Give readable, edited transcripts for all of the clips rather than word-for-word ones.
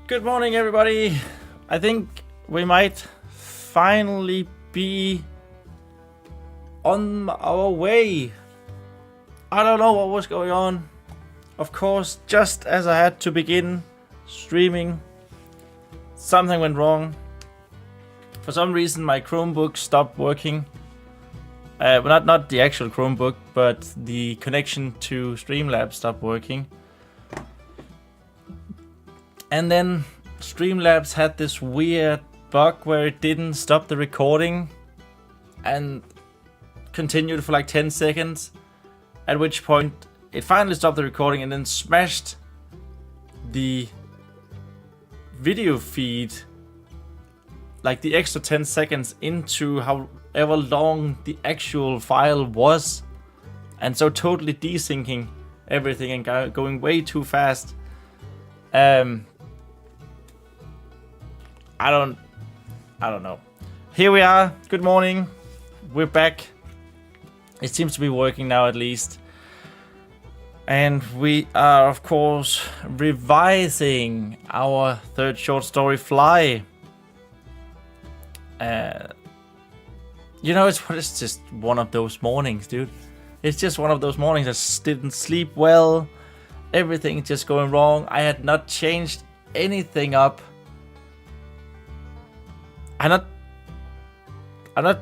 Good morning, everybody. I think we might finally be on our way. I don't know what was going on. Of course, just as I had to begin streaming, something went wrong. For some reason, my Chromebook stopped working. Well, not the actual Chromebook, but the connection to Streamlabs stopped working. And then Streamlabs had this weird bug where it didn't stop the recording and continued for like 10 seconds, at which point it finally stopped the recording and then smashed the video feed, like the extra 10 seconds, into however long the actual file was, and so totally desyncing everything and going way too fast. I don't know. Here we are. Good morning. We're back. It seems to be working now, at least. And we are, of course, revising our third short story, Fly. It's just one of those mornings, dude. It's just one of those mornings. I didn't sleep well. Everything just going wrong. I had not changed anything up. I'm not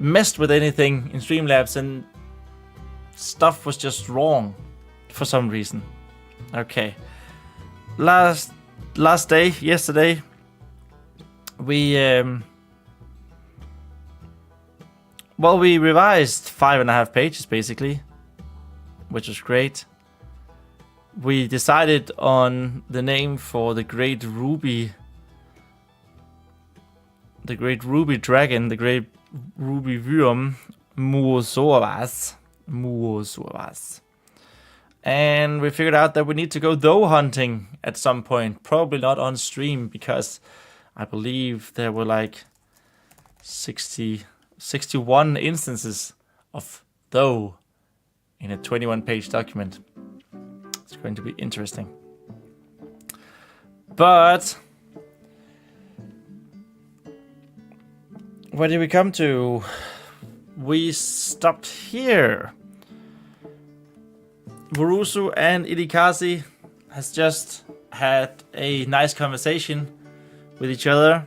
messed with anything in Streamlabs, and stuff was just wrong for some reason. Okay. Last day, yesterday, we revised 5.5 pages basically, which was great. We decided on the name for the Great Ruby Dragon, the Great Ruby Worm, Muosoavas. And we figured out that we need to go though hunting at some point. Probably not on stream, because I believe there were like 61 instances of though in a 21-page document. It's going to be interesting. But where did we come to? We stopped here. Vurusu and Irikazi has just had a nice conversation with each other.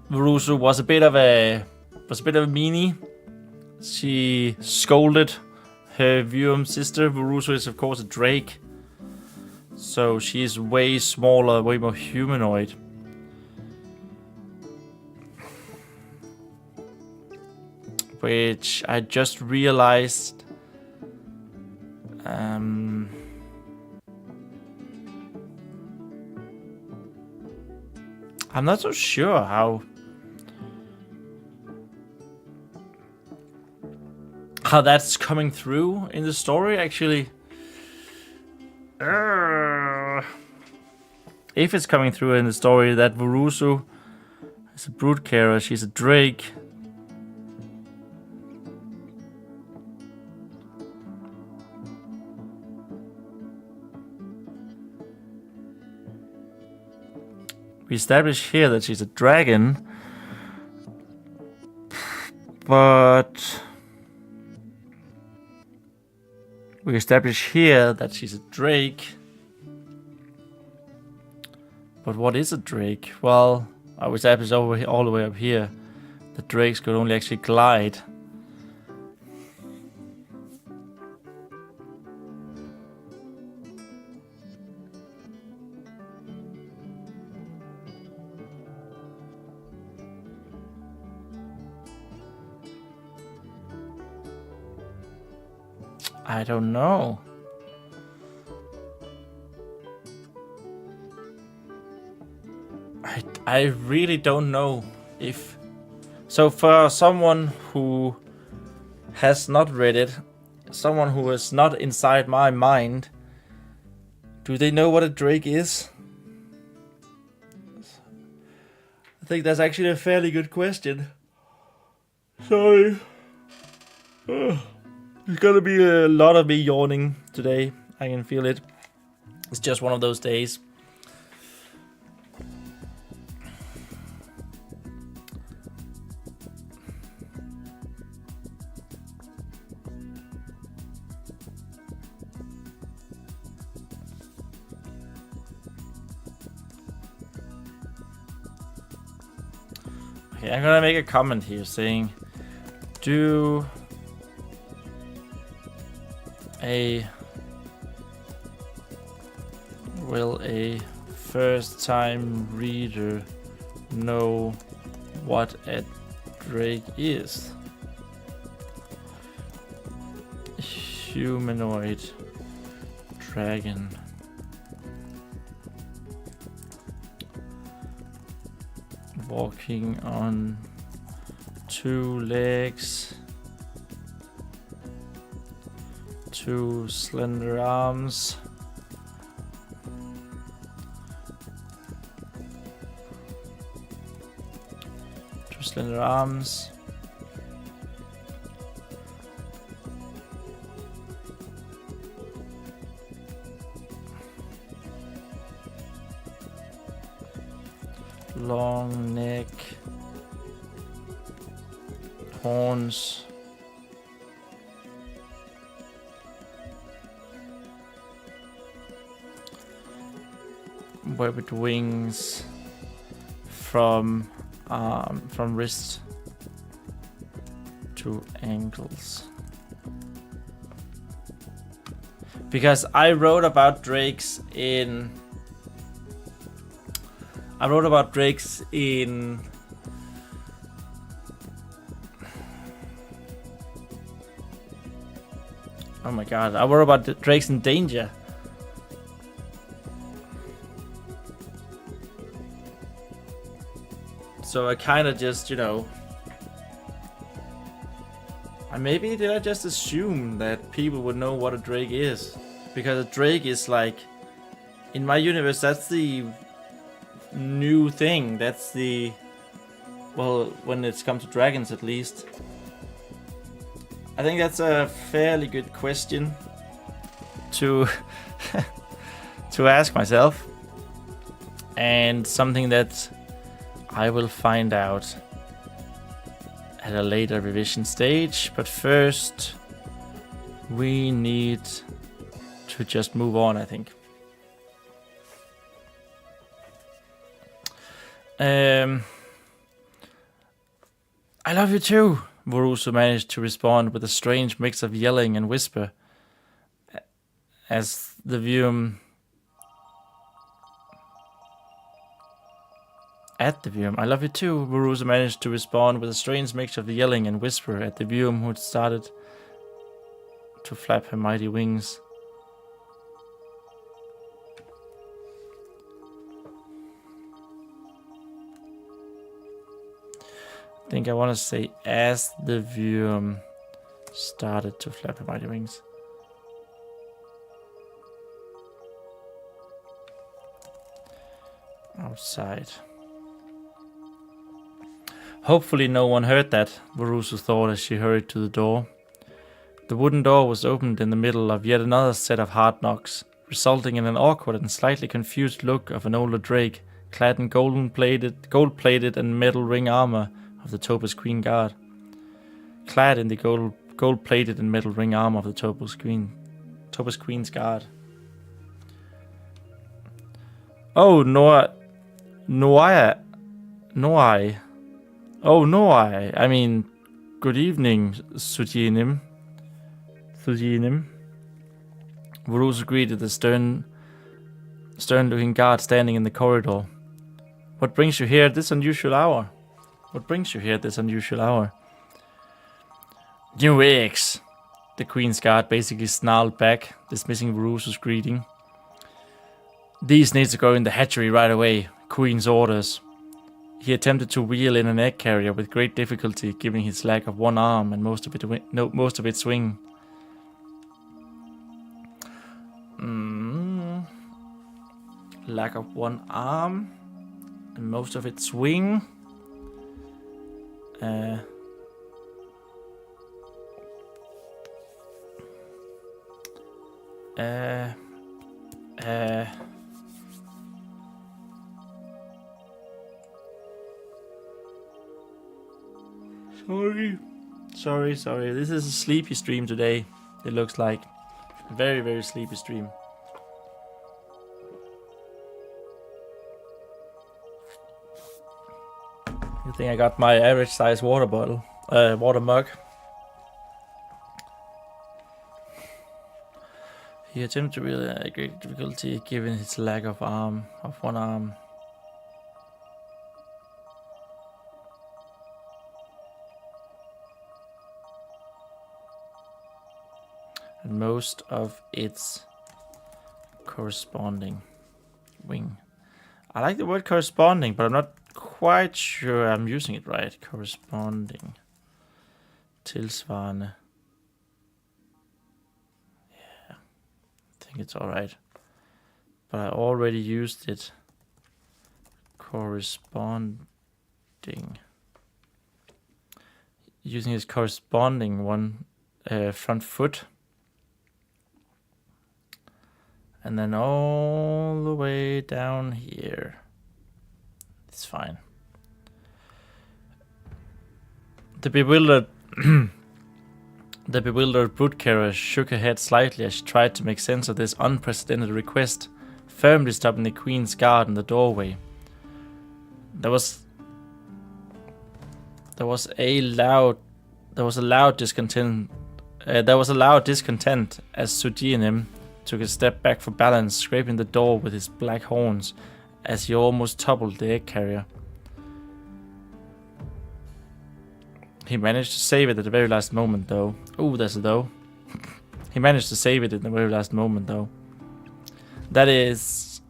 Vurusu was a bit of a meanie. She scolded her Vyum sister. Vurusu is of course a drake, so she is way smaller, way more humanoid. Which I just realized I'm not so sure how that's coming through in the story, actually. If it's coming through in the story that Vurusu is a brute carer, she's a drake. We establish here that she's a dragon, but we establish here that she's a drake. But what is a drake? Well, I was established all the way up here that drakes could only actually glide. I don't know. I really don't know if... So for someone who has not read it, someone who is not inside my mind, do they know what a drake is? I think that's actually a fairly good question. Sorry. There's gonna be a lot of me yawning today. I can feel it. It's just one of those days. Okay, I'm gonna make a comment here saying, will a first-time reader know what a drake is? Humanoid dragon. Walking on 2 legs. 2 slender arms. Slender arms. Long neck. Horns. Webbed wings from wrist to ankles. Because I wrote about drakes in oh my god, I wrote about the drakes in danger. So I kind of just, maybe did I just assume that people would know what a drake is? Because a drake is like, in my universe, that's the new thing. That's the, well, when it comes to dragons at least. I think that's a fairly good question to to ask myself. And something that I will find out at a later revision stage, but first we need to just move on, I think. I love you too, Voruso managed to respond with a strange mix of yelling and whisper as the view At the Vium. I love you too, Voruso managed to respond with a strange mixture of yelling and whisper at the Vium, who had started to flap her mighty wings. I think I want to say as the Vium started to flap her mighty wings. Outside. Hopefully no one heard that, Voruso thought as she hurried to the door. The wooden door was opened in the middle of yet another set of hard knocks, resulting in an awkward and slightly confused look of an older drake, clad in gold-plated and metal ring armor of the Topaz Queen Guard. Clad in the gold-plated and metal ring armor of the Topaz Queen's Guard. Oh, Noai. Oh, no, I mean, good evening, Sujinim. Voruso greeted the stern-looking guard standing in the corridor. What brings you here at this unusual hour? New eggs, the Queen's Guard basically snarled back, dismissing Voruso's greeting. These need to go in the hatchery right away, Queen's orders. He attempted to wheel in an egg carrier with great difficulty, given his lack of one arm and most of its swing. Lack of one arm and most of its swing. Sorry. This is a sleepy stream today. It looks like a very, very sleepy stream. You think I got my average size water bottle, water mug? He attempted to really a great difficulty given his lack of one arm. And most of its corresponding wing. I like the word corresponding, but I'm not quite sure I'm using it right. Corresponding. Tilsvarende. Yeah, I think it's alright. But I already used it. Corresponding. Using his corresponding one front foot. And then all the way down here. It's fine. The bewildered brute carrier shook her head slightly as she tried to make sense of this unprecedented request, firmly stopping the queen's guard in the doorway. There was a loud discontent as Sujianim took a step back for balance, scraping the door with his black horns as he almost toppled the egg carrier. He managed to save it at the very last moment, though. Ooh, there's a though. He managed to save it at the very last moment, though. That is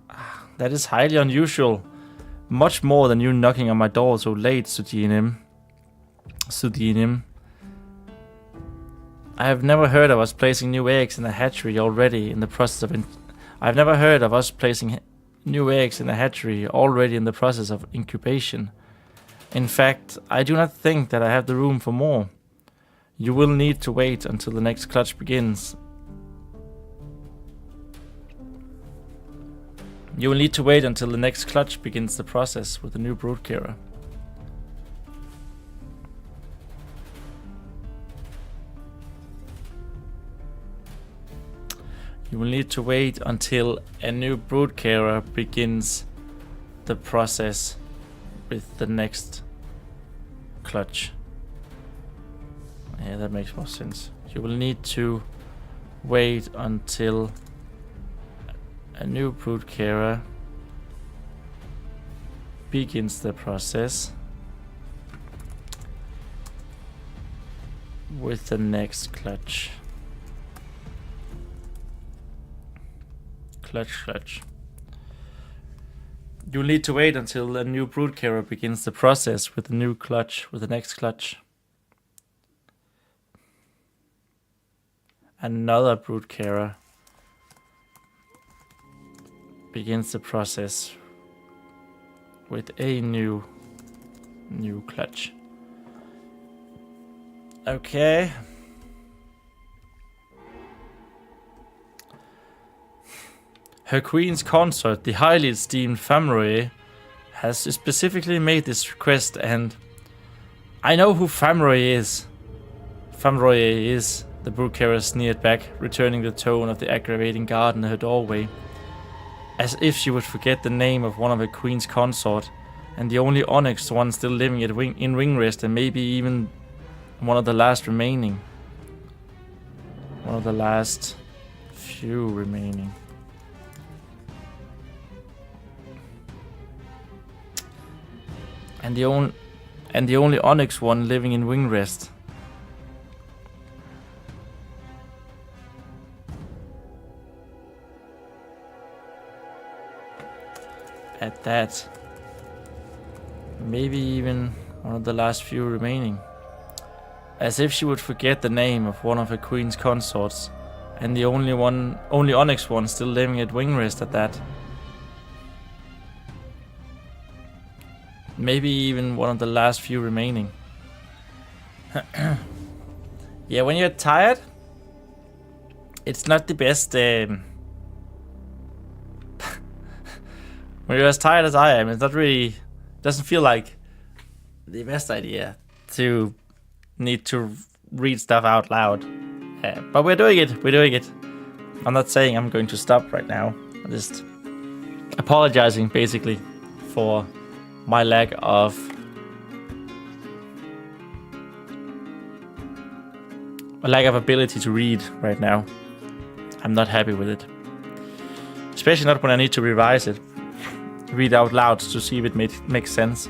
highly unusual. Much more than you knocking on my door so late, Sujianim. I have never heard of us placing new eggs in the hatchery already in the process of incubation. In fact, I do not think that I have the room for more. You will need to wait until the next clutch begins. The process with the new brood carrier. You will need to wait until a new brood carrier begins the process with the next clutch. Yeah, that makes more sense. You will need to wait until a new brood carrier begins the process with the next clutch. Clutch. You'll need to wait until a new brood carrier begins the process with the next clutch. Another brood carrier begins the process with a new clutch. Okay. Her queen's consort, the highly esteemed Famroy, has specifically made this request, and I know who Famroy is. The brood carrier sneered back, returning the tone of the aggravating guard in her doorway, as if she would forget the name of one of her queen's consort, and the only onyx one still living in Ringrest, and maybe even one of the last remaining. One of the last few remaining. And the only onyx one living in Wingrest. At that, maybe even one of the last few remaining. As if she would forget the name of one of her queen's consorts, and the only onyx one still living at Wingrest at that. Maybe even one of the last few remaining. Yeah, when you're tired, it's not the best. When you're as tired as I am, it's not really. Doesn't feel like the best idea to need to read stuff out loud. But we're doing it. I'm not saying I'm going to stop right now. I'm just apologizing basically for my lack of a lack of ability to read right now. I'm not happy with it. Especially not when I need to revise it. Read out loud to see if it makes sense.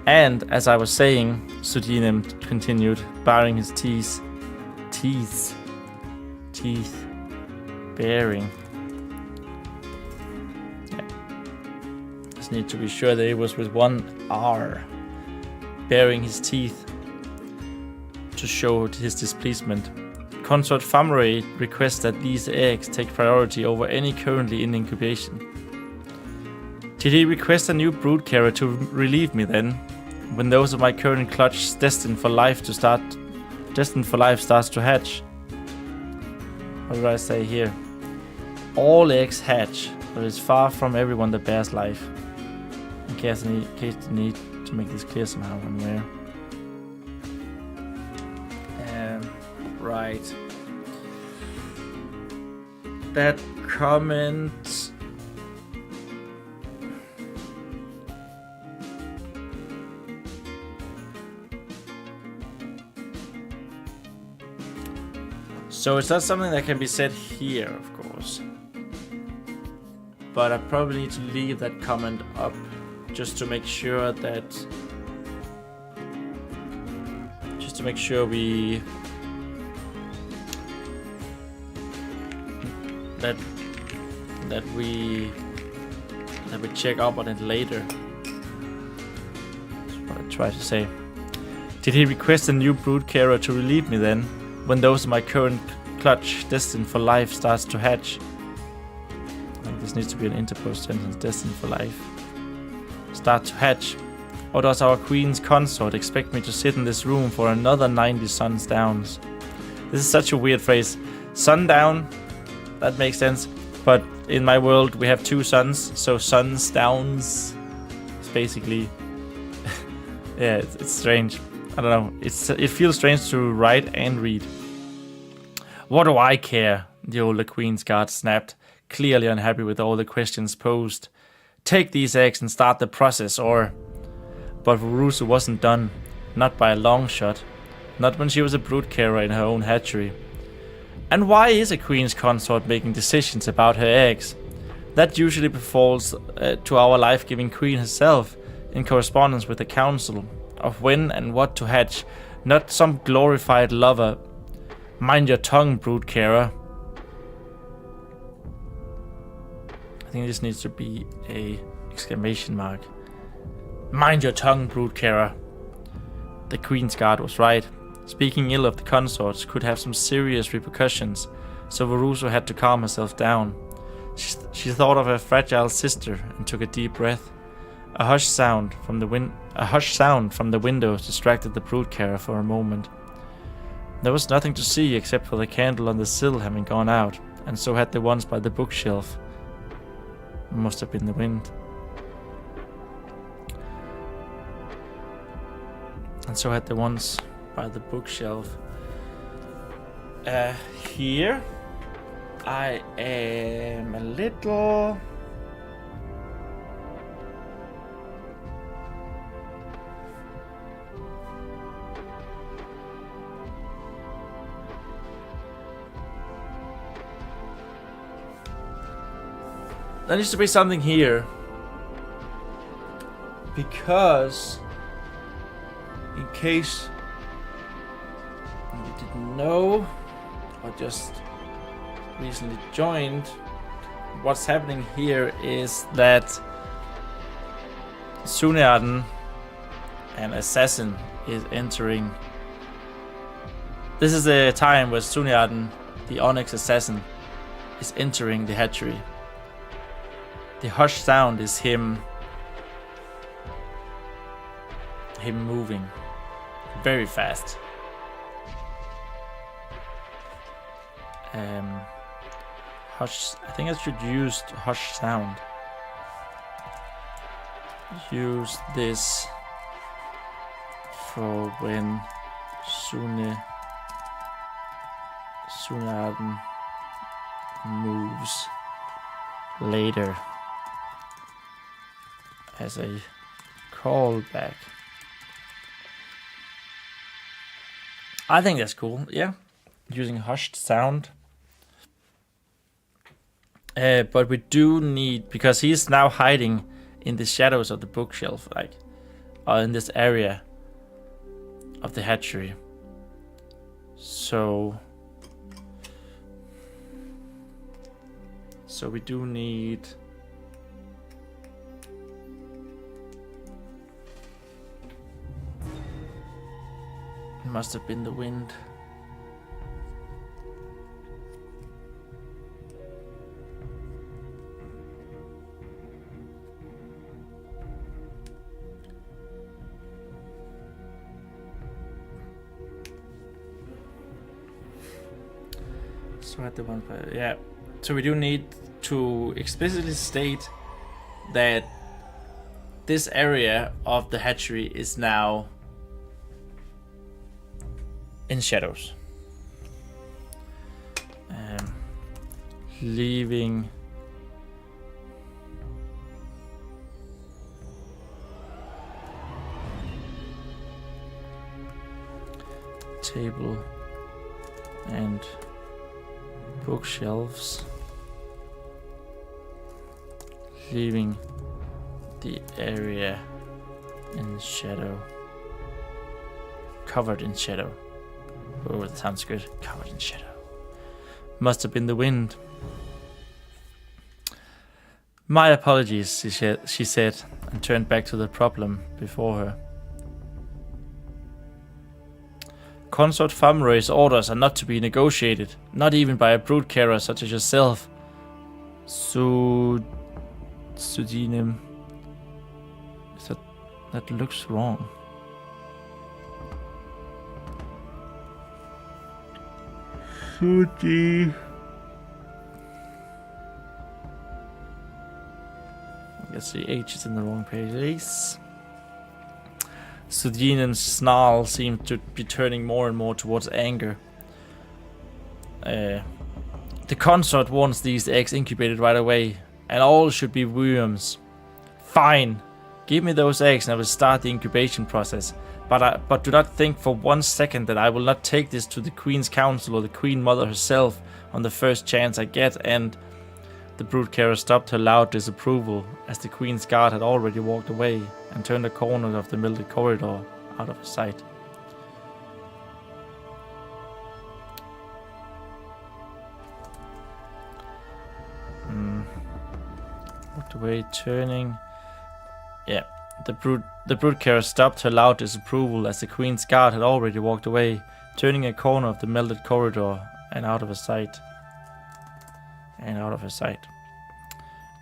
And as I was saying, Sudinem continued, baring his teeth. Baring. Yeah. Just need to be sure that it was with one R. Baring his teeth to show his displeasement. Consort Famray requests that these eggs take priority over any currently in incubation. Did he request a new brood carrier to relieve me then, when those of my current clutch destined for life starts to hatch? What do I say here? All eggs hatch, but it's far from everyone that bears life. In case I need to make this clear somehow and where. Right. That comment. So it's not something that can be said here, of course. But I probably need to leave that comment up just to make sure that. Just to make sure we. That we check up on it later. That's what I try to say. Did he request a new brood carrier to relieve me then, when those of my current clutch destined for life starts to hatch? I think this needs to be an interposed sentence. Destined for life. Start to hatch. Or does our queen's consort expect me to sit in this room for another 90 suns downs? This is such a weird phrase. Sundown. That makes sense, but in my world we have 2 suns, so suns downs. It's basically, yeah, it's strange. I don't know. It feels strange to write and read. What do I care? The older Queen's Guard snapped, clearly unhappy with all the questions posed. Take these eggs and start the process, or. But Vurusu wasn't done, not by a long shot, not when she was a brood carrier in her own hatchery. And why is a queen's consort making decisions about her eggs? That usually befalls to our life-giving queen herself, in correspondence with the council, of when and what to hatch, not some glorified lover. Mind your tongue, brood carrier. I think this needs to be a exclamation mark. Mind your tongue, brood carrier. The Queen's Guard was right. Speaking ill of the consorts could have some serious repercussions, so Vurusu had to calm herself down. She thought of her fragile sister and took a deep breath. A hushed sound from the windows distracted the brood carrier for a moment. There was nothing to see except for the candle on the sill having gone out, and so had the ones by the bookshelf. It must have been the wind. And so had the ones by the bookshelf. Here I am a little there needs to be something here, because in case you didn't know or just recently joined, what's happening here is that Sunearden, an assassin, is entering. This is the time where Sunearden, the Onyx assassin, is entering the hatchery. The hushed sound is him moving very fast. Hush. I think I should use hush sound. Use this for when Sunearden moves later as a callback. I think that's cool, yeah. Using hushed sound. But we do need, because he's now hiding in the shadows of the bookshelf, like, or in this area of the hatchery. So we do need it must have been the wind. So at the one, yeah. So we do need to explicitly state that this area of the hatchery is now in shadows. Leaving table and bookshelves, leaving the area in shadow, covered in shadow. Oh, that sounds good. Covered in shadow. Must have been the wind. My apologies, she said, and turned back to the problem before her. Consort Famroy's orders are not to be negotiated, not even by a brood carer such as yourself. Sudinem. That looks wrong. Suji. Let's see, H is in the wrong page. Ace. Sudinen's snarl seemed to be turning more and more towards anger. The consort wants these eggs incubated right away, and all should be worms. Fine, give me those eggs and I will start the incubation process. But do not think for 1 second that I will not take this to the Queen's Council or the Queen Mother herself on the first chance I get. And the brood carer stopped her loud disapproval as the Queen's guard had already walked away and turned the corner of the mildred corridor out of her sight. Walked away, turning. Yeah, the brood carer stopped her loud disapproval as the Queen's guard had already walked away, turning a corner of the mildred corridor and out of her sight.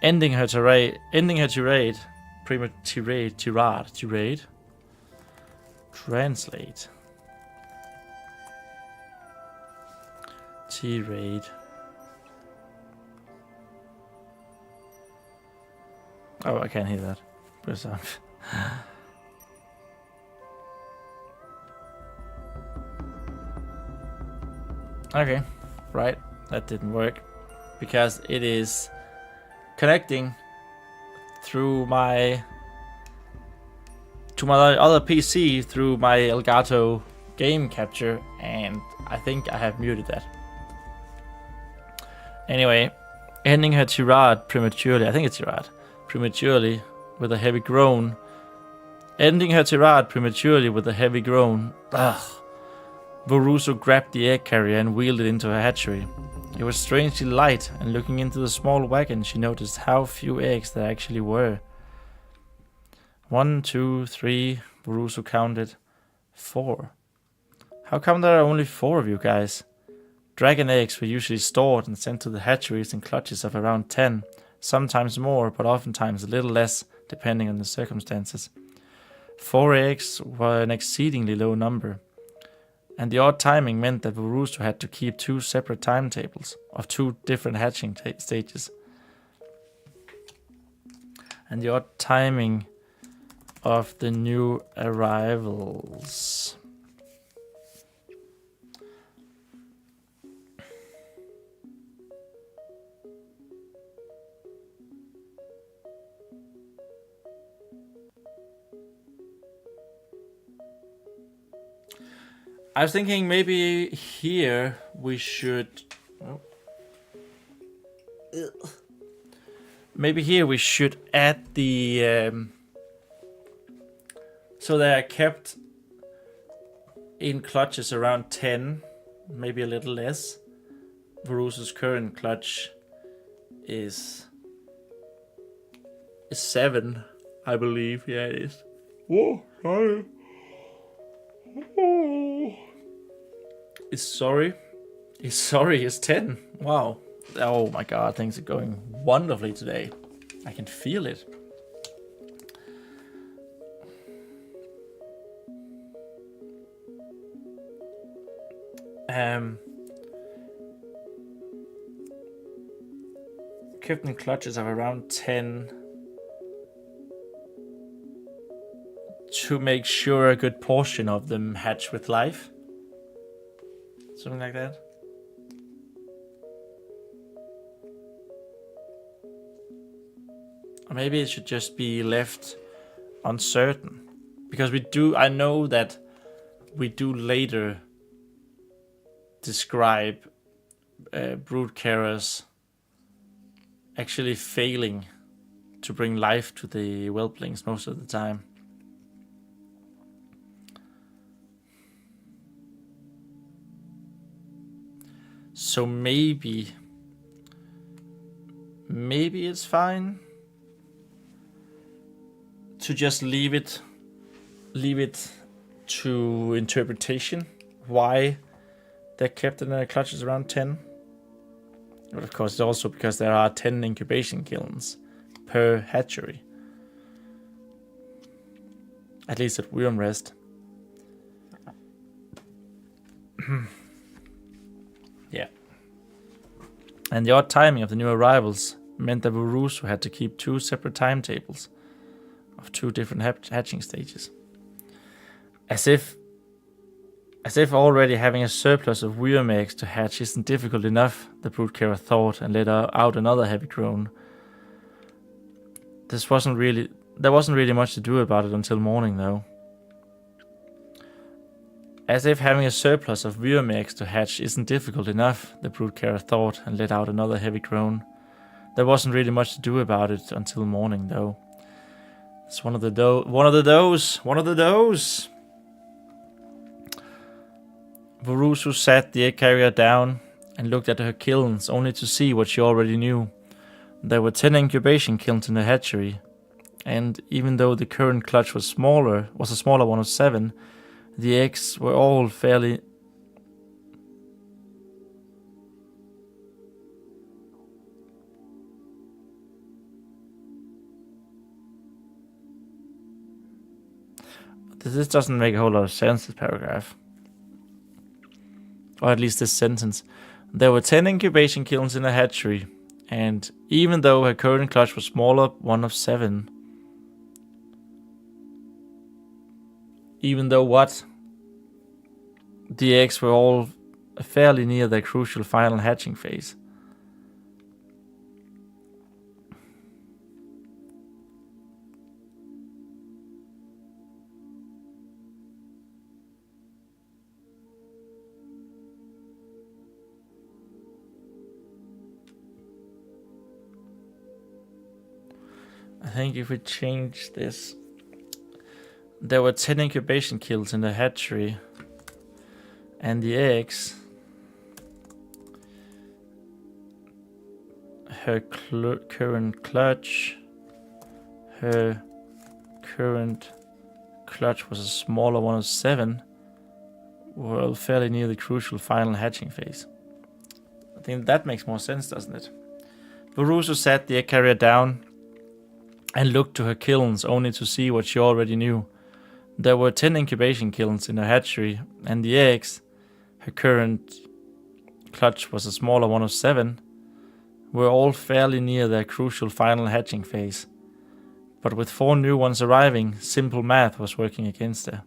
Ending her tirade. Translate. Tirade. Oh, I can't hear that. Press on. Okay, right. That didn't work because it is connecting through my other PC through my Elgato game capture, and I think I have muted that. Anyway, ending her tirade prematurely. I think it's tirade. Prematurely with a heavy groan. Ending her tirade prematurely with a heavy groan. Ugh. Boruso grabbed the egg carrier and wheeled it into her hatchery. It was strangely light, and looking into the small wagon, she noticed how few eggs there actually were. 1, 2, 3, Boruso counted. 4. How come there are only 4 of you guys? Dragon eggs were usually stored and sent to the hatcheries in clutches of around 10, sometimes more, but oftentimes a little less, depending on the circumstances. 4 eggs were an exceedingly low number, and the odd timing meant that Boruso had to keep 2 separate timetables of 2 different hatching stages. And the odd timing of the new arrivals. I was thinking maybe here we should... Maybe here we should add the... so they are kept in clutches around 10, maybe a little less. Varusu's current clutch is 7, I believe. Yeah, it is. Oh, sorry. Oh. It's 10. Wow. Oh my god, things are going wonderfully today. I can feel it. Kept in clutches of around 10 to make sure a good portion of them hatch with life. Something like that. Or maybe it should just be left uncertain. Because I know that we do later describe brood carriers actually failing to bring life to the whelplings most of the time. So maybe it's fine to just leave it to interpretation why they're kept in their clutches around 10. But of course, it's also because there are 10 incubation kilns per hatchery. At least at Wormrest. Yeah. And the odd timing of the new arrivals meant that Varusu had to keep 2 separate timetables of 2 different hatching stages. As if already having a surplus of worm eggs to hatch isn't difficult enough, the brood carrier thought, and let out another heavy groan. There wasn't really much to do about it until morning, though. As if having a surplus of worm eggs to hatch isn't difficult enough, the brood carrier thought, and let out another heavy groan. There wasn't really much to do about it until morning, though. It's one of the does. Varusu sat the egg carrier down and looked at her kilns, only to see what she already knew. There were 10 incubation kilns in the hatchery, and even though the current clutch was a smaller one of 7, the eggs were all fairly... This doesn't make a whole lot of sense, this paragraph. Or at least this sentence. There were 10 incubation kilns in the hatchery, and even though her current clutch was smaller, one of 7. Even though what? The eggs were all fairly near their crucial final hatching phase. I think if we change this, there were 10 incubation kilns in the hatchery, and the eggs, her current clutch was a smaller one of 7, were fairly near the crucial final hatching phase. I think that makes more sense, doesn't it? Varusu sat the egg carrier down and looked to her kilns, only to see what she already knew. There were 10 incubation kilns in her hatchery, and the eggs, her current clutch was a smaller one of 7, were all fairly near their crucial final hatching phase. But with 4 new ones arriving, simple math was working against her.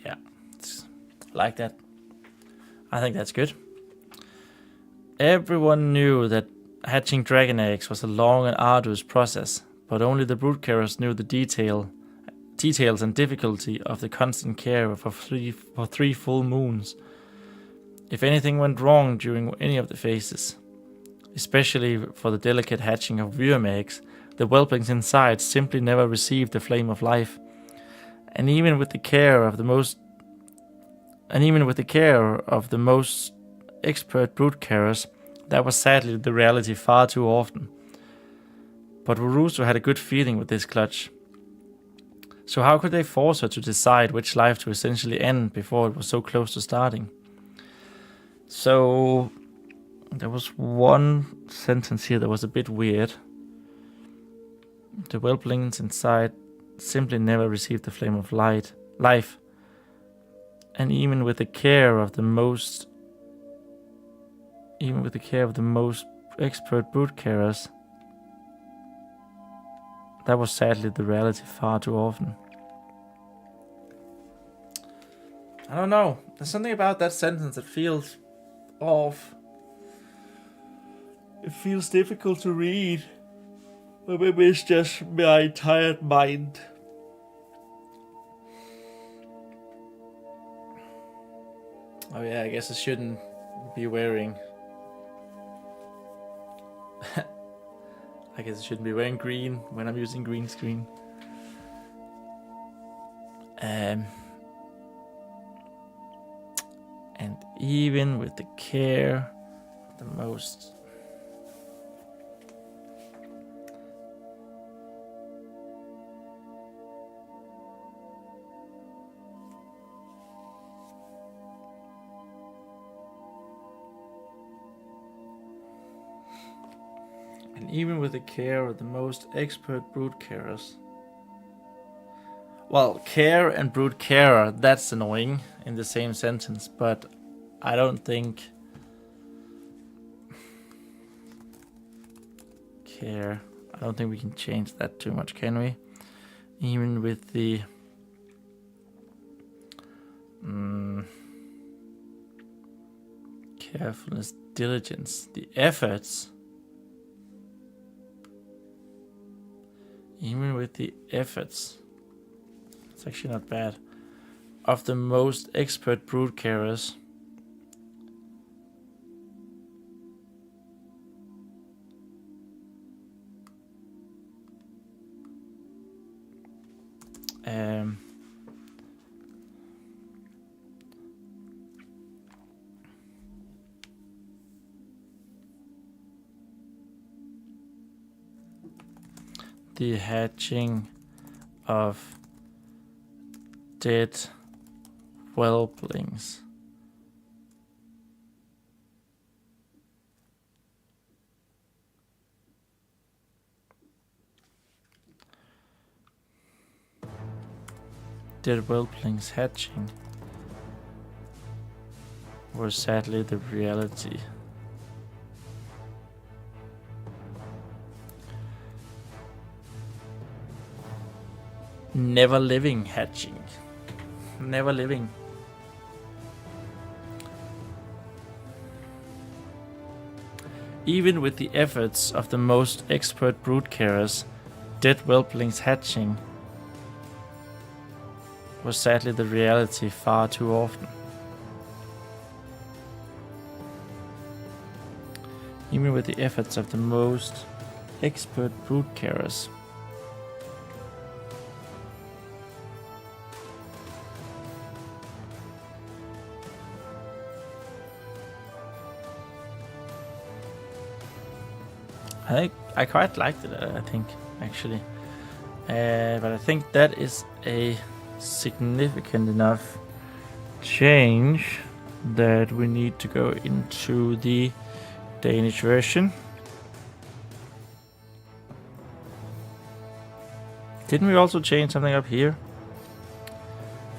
Yeah, I like that. I think that's good. Everyone knew that hatching dragon eggs was a long and arduous process, but only the brood carriers knew the detail details and difficulty of the constant care for three full moons. If anything went wrong during any of the phases, especially for the delicate hatching of worm eggs, the whelplings inside simply never received the flame of life. And even with the care of the most expert brood carers, that was sadly the reality far too often. But Wurusu had a good feeling with this clutch. So how could they force her to decide which life to essentially end before it was so close to starting? So there was one sentence here that was a bit weird. The whelplings inside simply never received the flame of life. And even with the care of the most expert brood carers, that was sadly the reality far too often. I don't know. There's something about that sentence that feels off. It feels difficult to read. Or maybe it's just my tired mind. Oh yeah, I guess I shouldn't be wearing... I guess I shouldn't be wearing green when I'm using green screen. And even with the care of the most... Even with the care of the most expert brood carers. Well, care and brood carer, that's annoying in the same sentence, but I don't think care, I don't think we can change that too much, can we? Even with the carefulness, diligence, the efforts. Even with the efforts, it's actually not bad, of the most expert brood carers. The hatching of dead whelplings. Dead whelplings hatching were sadly the reality. Never living hatching. Never living. Even with the efforts of the most expert brood carers, dead whelplings hatching was sadly the reality far too often. Even with the efforts of the most expert brood carers. I quite liked it, I think, actually. But I think that is a significant enough change that we need to go into the Danish version. Didn't we also change something up here?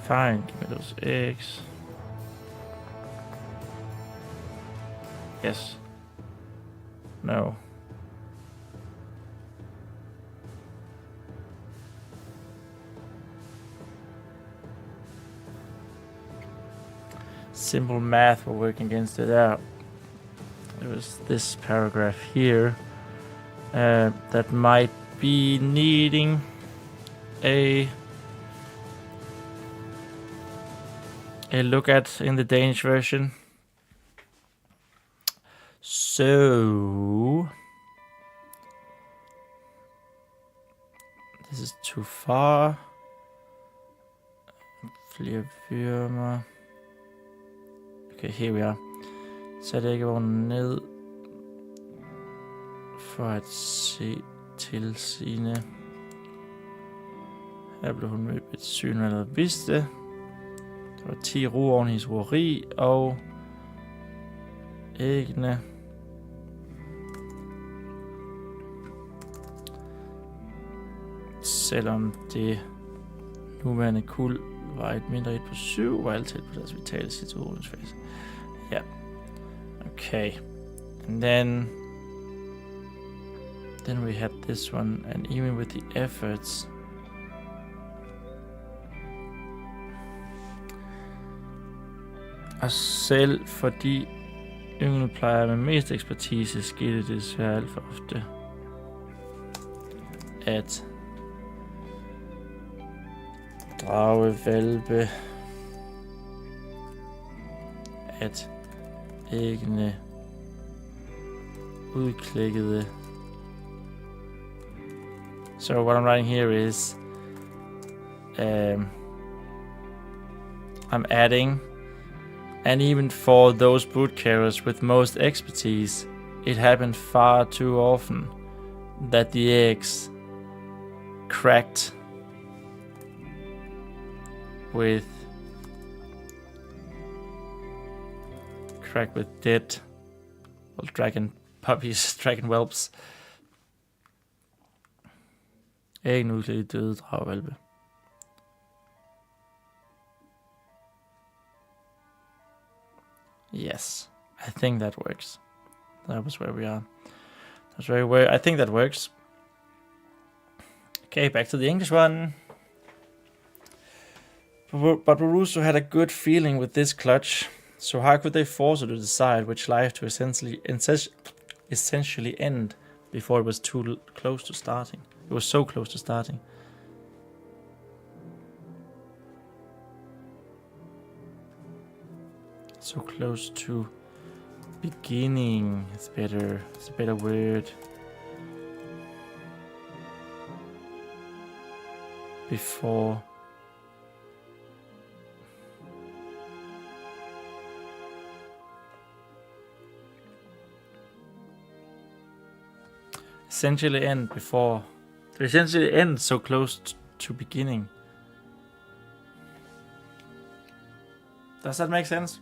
Fine, give me those eggs. Yes. No. Simple math will work against it out. It was this paragraph here that might be needing a a look at in the Danish version. So this is too far. Flere firmer. Okay, here we are. Så jeg ikke vågnet ned for at se til sine. Her blev hun mødt et syn, man havde vidste. Der var 10 ru oven i hendes rueri, og æggene. Selvom det nuværende kuld var et mindre 1 på 7, var altid på deres vitale situationsfase. Ja. Okay. And then we had this one, and even with the efforts, og selv fordi yngelplejer med mest ekspertise, skete det desværre alt for ofte, at dragevalpe, at æggene udklækkede. So what I'm writing here is I'm adding, and even for those brood carriers with most expertise, it happened far too often that the eggs cracked with dead dragon puppies, dragon whelps. Æggene udklædte døde dragevalpe. Yes, I think that works. That was where we are. That's very where I think that works. Okay, back to the English one. But Boruso had a good feeling with this clutch, so how could they force her to decide which life to essentially end before it was too close to starting? It was so close to starting. So close to beginning. It's better. It's a better word. Before. Essentially end before. Essentially end so close to beginning. Does that make sense?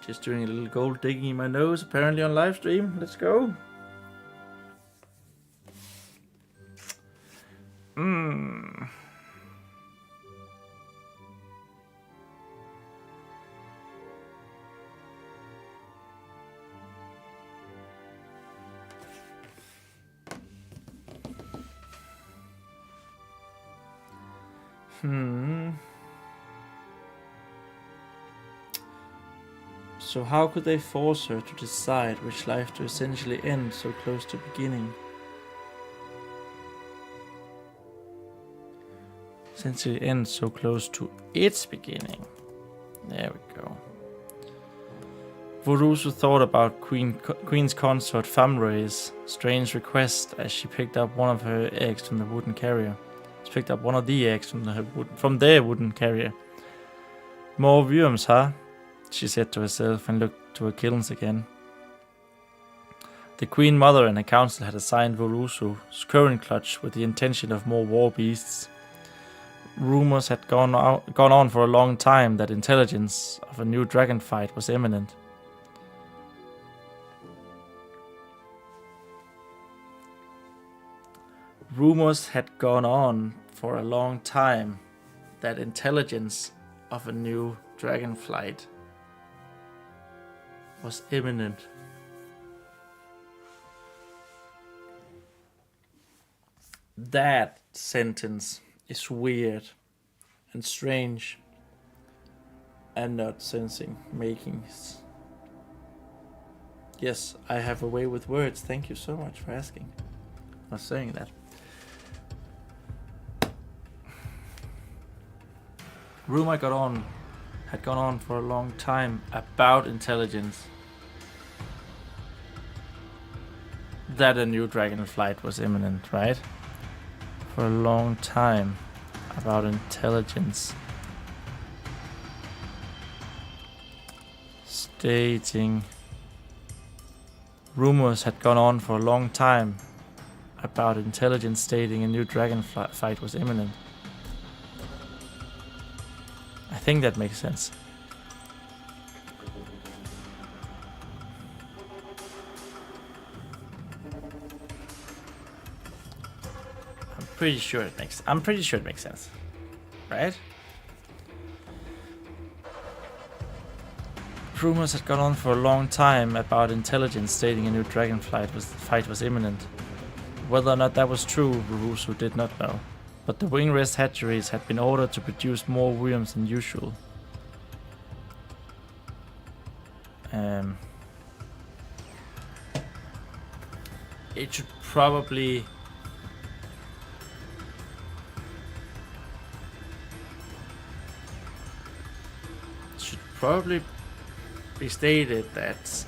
Just doing a little gold digging in my nose, apparently on live stream. Let's go. So how could they force her to decide which life to essentially end so close to beginning? Essentially end so close to its beginning. There we go. Boruso thought about Queen's consort Famray's strange request as she picked up one of her eggs from the wooden carrier. She picked up one of the eggs from their wooden carrier. More worms, huh? She said to herself and looked to her kilns again. The Queen Mother and her council had assigned Boruso's current clutch with the intention of more war beasts. Rumors had gone on for a long time that intelligence of a new dragon fight was imminent. Rumors had gone on for a long time that intelligence of a new dragon flight was imminent. That sentence is weird and strange and not sensing makings. Yes, I have a way with words. Thank you so much for asking. Or saying that. Rumor had gone on for a long time about intelligence. That a new dragon flight was imminent, right? For a long time about intelligence. Stating rumors had gone on for a long time about intelligence stating a new dragon fight was imminent. I think that makes sense. I'm pretty sure it makes sense. Right? Rumors had gone on for a long time about intelligence stating a new dragon fight was imminent. Whether or not that was true, Rurusu did not know. But the wing-rest hatcheries had been ordered to produce more worms than usual. It should probably be stated that,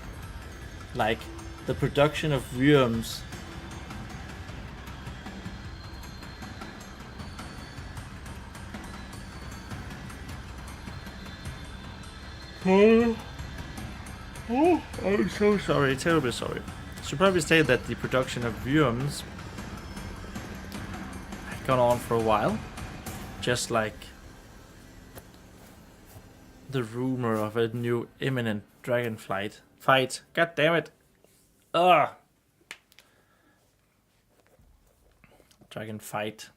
like, the production of worms I'm so sorry, terribly sorry. Should probably state that the production of worms had gone on for a while, just like the rumor of a new imminent dragon fight. God damn it! Ugh. Dragon fight.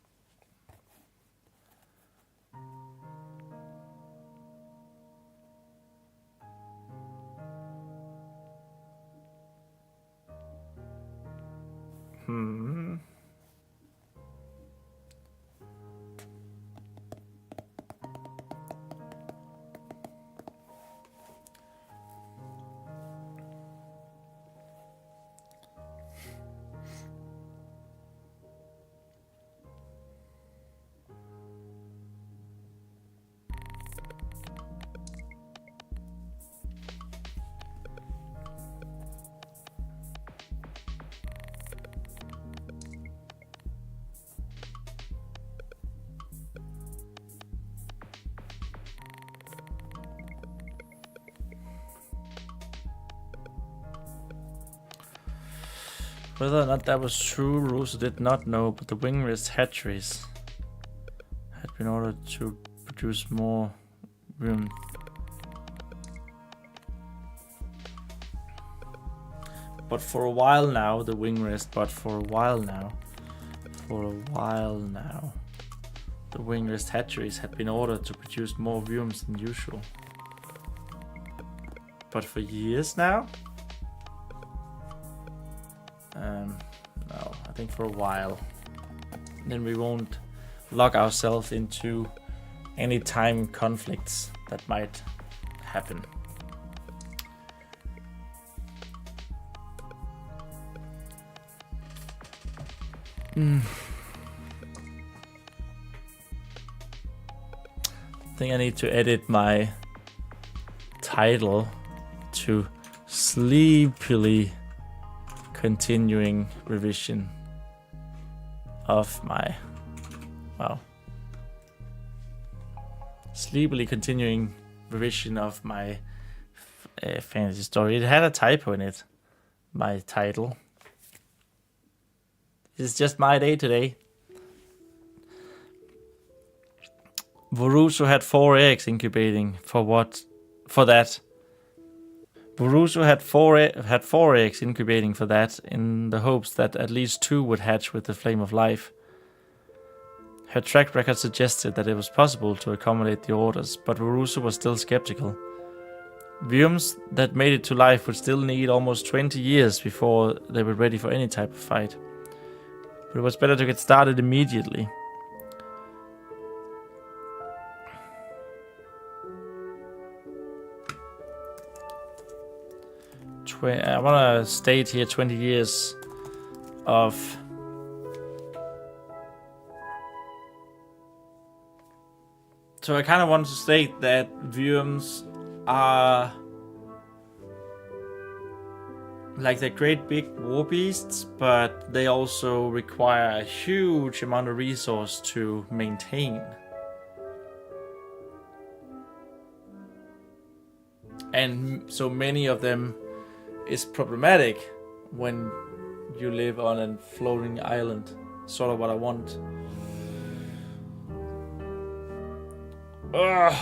Whether or not that was true, Rosa did not know, but the wing-rest hatcheries had been ordered to produce more worms. But for a while now, the wing-rest, the wing-rest hatcheries had been ordered to produce more worms than usual. But for years now? No, I think for a while. Then we won't lock ourselves into any time conflicts that might happen. I think I need to edit my title to Sleepily continuing revision of my, Sleepily continuing revision of my fantasy story. It had a typo in it, my title. It's just my day today. Boruso had 4 eggs incubating for that. Boruso had 4 eggs incubating for that, in the hopes that at least 2 would hatch with the flame of life. Her track record suggested that it was possible to accommodate the orders, but Boruso was still skeptical. Worms that made it to life would still need almost 20 years before they were ready for any type of fight. But it was better to get started immediately. I want to state here 20 years of so I kind of want to state that worms are like they're great big war beasts, but they also require a huge amount of resource to maintain. And so many of them is problematic when you live on a floating island. Sort of what I want. Ugh.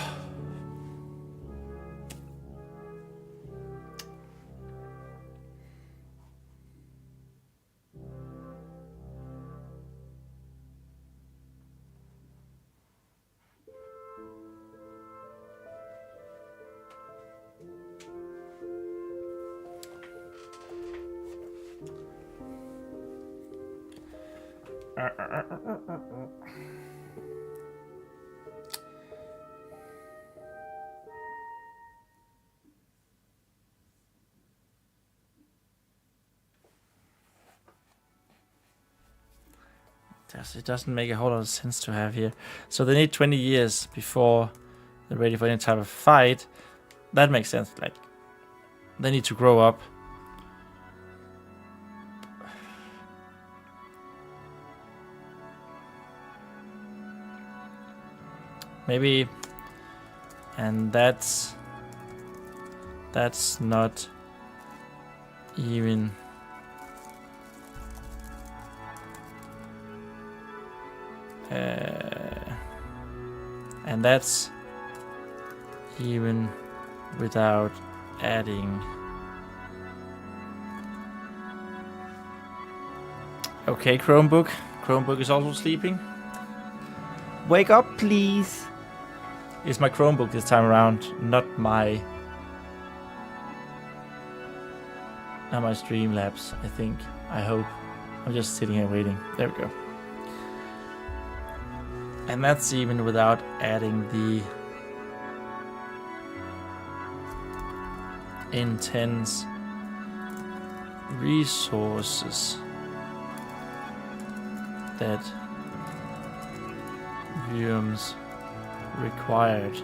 It doesn't make a whole lot of sense to have here. So they need 20 years before they're ready for any type of fight. That makes sense. Like, they need to grow up. Maybe, and that's not even and that's even without adding. Okay, Chromebook. Chromebook is also sleeping. Wake up, please. It's my Chromebook this time around, not my Streamlabs, I think. I hope. I'm just sitting here waiting. There we go. And that's even without adding the intense resources that worms required.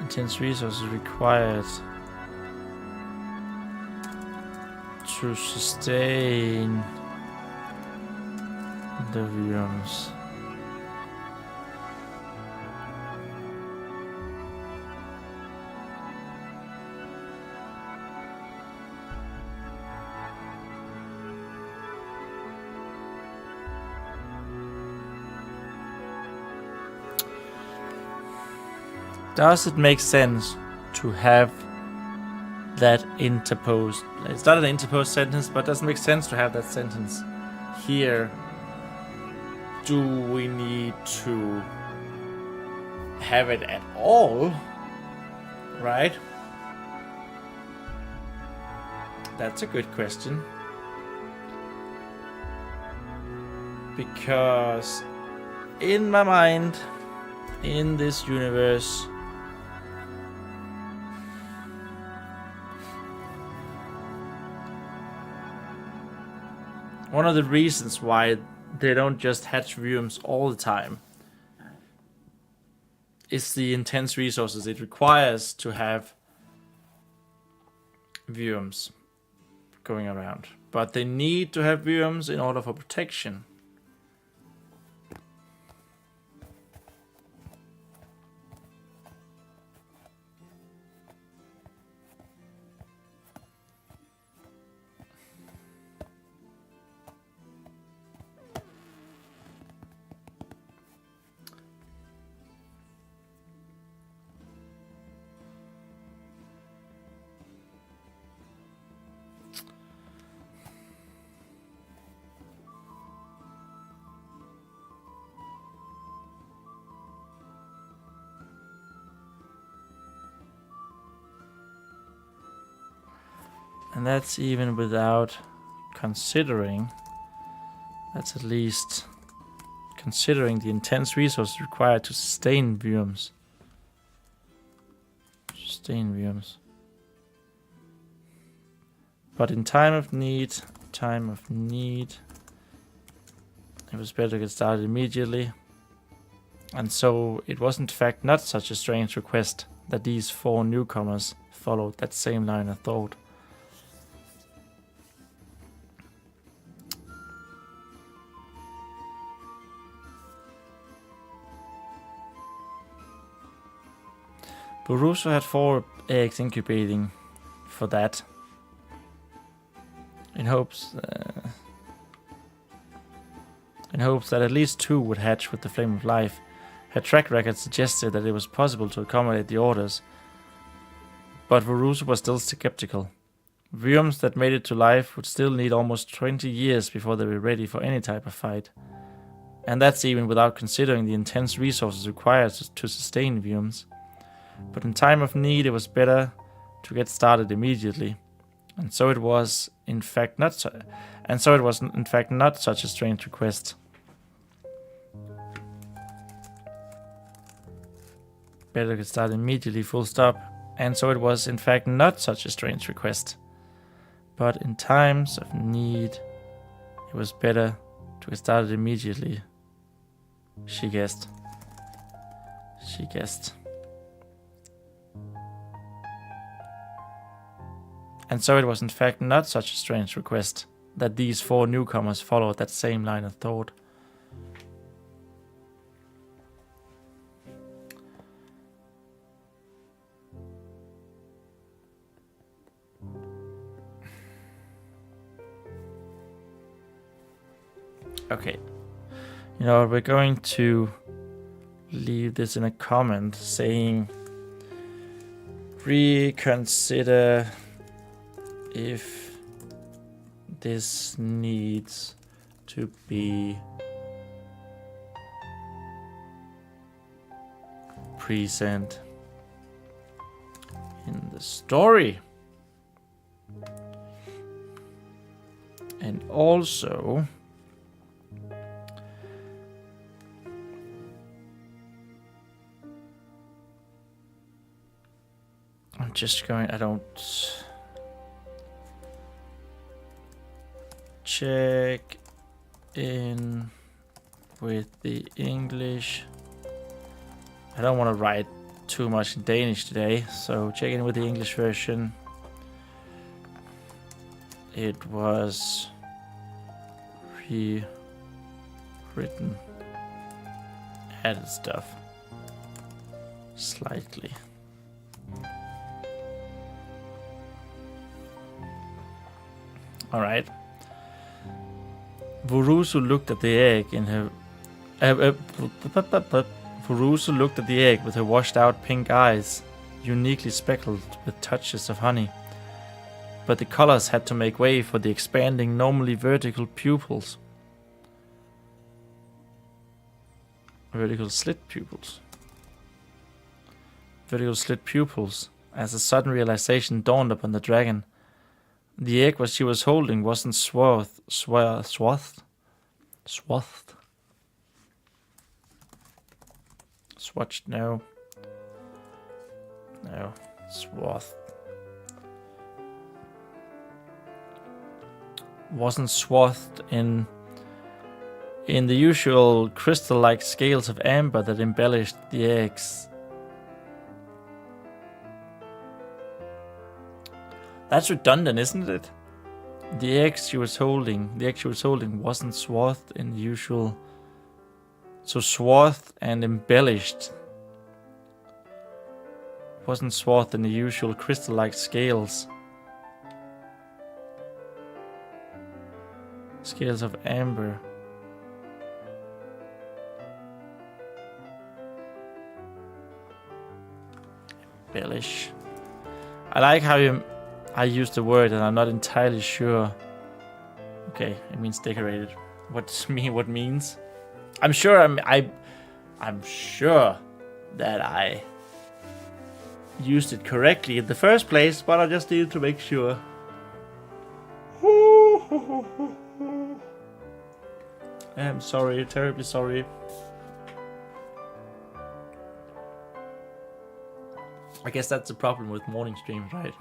Intense resources required to sustain the worms. Does it make sense to have that interposed? It's not an interposed sentence, but it doesn't make sense to have that sentence here. Do we need to have it at all? Right? That's a good question. Because in my mind, in this universe, one of the reasons why they don't just hatch worms all the time is the intense resources it requires to have worms going around. But they need to have worms in order for protection. And that's even without considering, that's at least considering the intense resources required to sustain worms. But in time of need, it was better to get started immediately. And so it was in fact not such a strange request that these 4 newcomers followed that same line of thought. Boruso had 4 eggs incubating for that, in hopes that at least 2 would hatch with the flame of life. Her track record suggested that it was possible to accommodate the orders, but Boruso was still skeptical. Worms that made it to life would still need almost 20 years before they were ready for any type of fight. And that's even without considering the intense resources required to sustain worms. But in time of need, it was better to get started immediately. And so it was in fact not such a strange request. Better to get started immediately, full stop. And so it was in fact not such a strange request. But in times of need, it was better to get started immediately. She guessed. And so it was in fact not such a strange request that these 4 newcomers followed that same line of thought. Okay. You know, we're going to leave this in a comment saying reconsider if this needs to be present in the story. And also I don't check in with the English. I don't want to write too much in Danish today, so check in with the English version. It was rewritten, added stuff slightly. All right. Boruso looked at the egg in her. Boruso looked at the egg with her washed-out pink eyes, uniquely speckled with touches of honey. But the colors had to make way for the expanding, normally vertical pupils. Vertical slit pupils. As a sudden realization dawned upon the dragon. The egg she was holding wasn't swathed. Swathed? Swatched? No. Swathed. Wasn't swathed in the usual crystal-like scales of amber that embellished the eggs. That's redundant, isn't it? The egg she was holding wasn't swathed in the usual. So swathed and embellished. Wasn't swathed in the usual crystal-like scales. Scales of amber. Embellish. I like how I use the word and I'm not entirely sure. Okay, it means decorated. What means? I'm sure I'm sure that I used it correctly in the first place, but I just needed to make sure. I'm sorry, terribly sorry. I guess that's the problem with morning streams, right?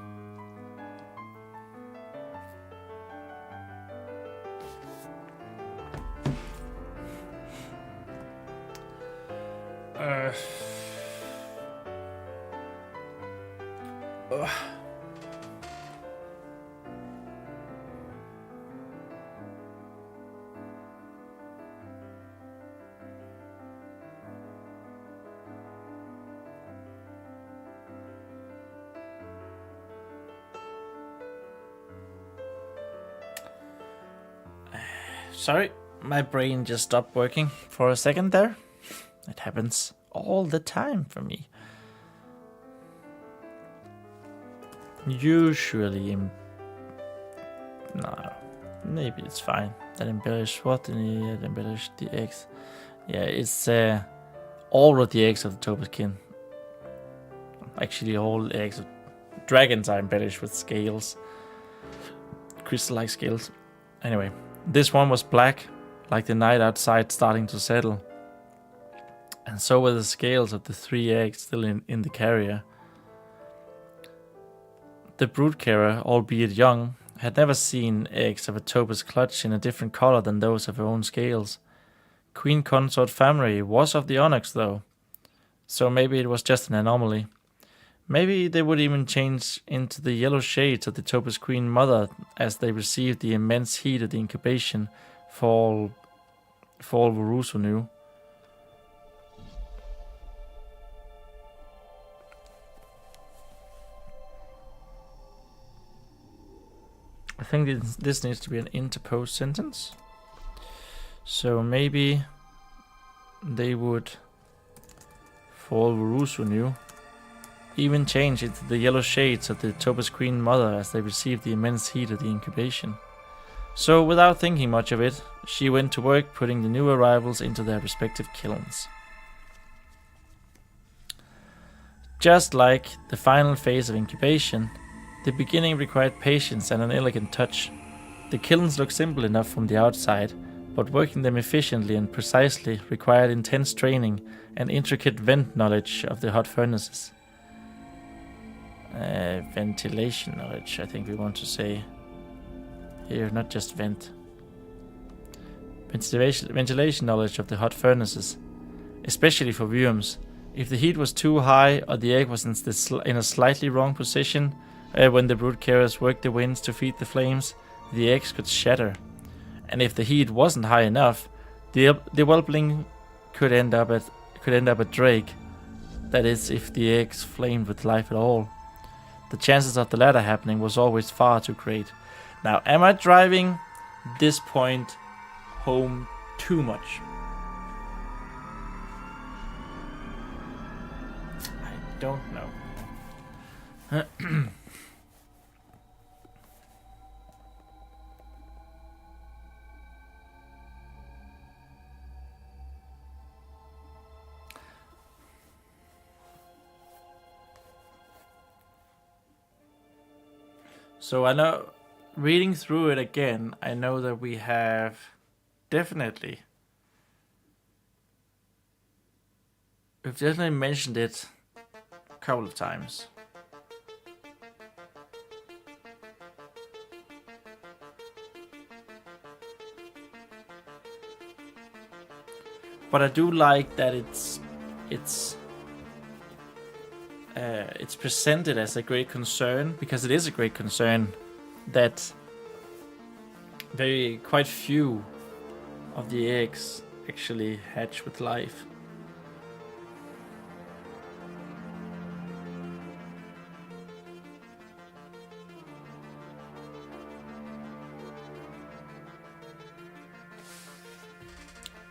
Sorry, my brain just stopped working for a second there. It happens all the time for me. Usually, no, maybe it's fine. That embellish what? That embellish the eggs. Yeah, it's all of the eggs of the Topazkin. Actually, all the eggs of dragons are embellished with scales, crystal-like scales. Anyway, this one was black, like the night outside starting to settle. And so were the scales of the 3 eggs still in the carrier. The broodcarrier, albeit young, had never seen eggs of a topaz clutch in a different color than those of her own scales. Queen consort family was of the onyx though, so maybe it was just an anomaly. Maybe they would even change into the yellow shades of the topaz queen mother as they received the immense heat of the incubation, for all Varuso knew. I think this needs to be an interposed sentence. So maybe they would, for all Varuso knew, even change into the yellow shades of the Topaz Queen Mother as they received the immense heat of the incubation. So, without thinking much of it, she went to work putting the new arrivals into their respective kilns. Just like the final phase of incubation, the beginning required patience and an elegant touch. The kilns looked simple enough from the outside, but working them efficiently and precisely required intense training and intricate vent knowledge of the hot furnaces. Ventilation knowledge, I think we want to say here, not just vent. Ventilation knowledge of the hot furnaces, especially for worms. If the heat was too high or the egg was in a slightly wrong position, when the brood carriers worked the winds to feed the flames, the eggs could shatter. And if the heat wasn't high enough, the whelpling could end up a drake. That is, if the eggs flamed with life at all. The chances of the latter happening was always far too great. Now, am I driving this point home too much? I don't know. So I know, reading through it again, I know that we have definitely mentioned it a couple of times. But I do like that it's presented as a great concern, because it is a great concern that quite few of the eggs actually hatch with life.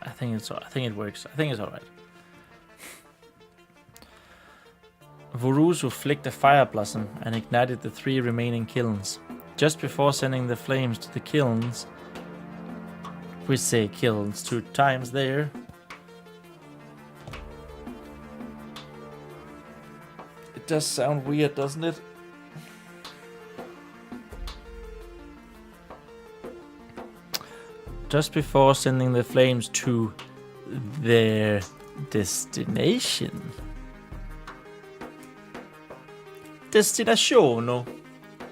I think it works. I think it's alright. Varuso flicked a fire blossom and ignited the 3 remaining kilns. Just before sending the flames to the kilns, we say kilns 2 times there. It does sound weird, doesn't it? just before sending the flames to their destination. Destinazione.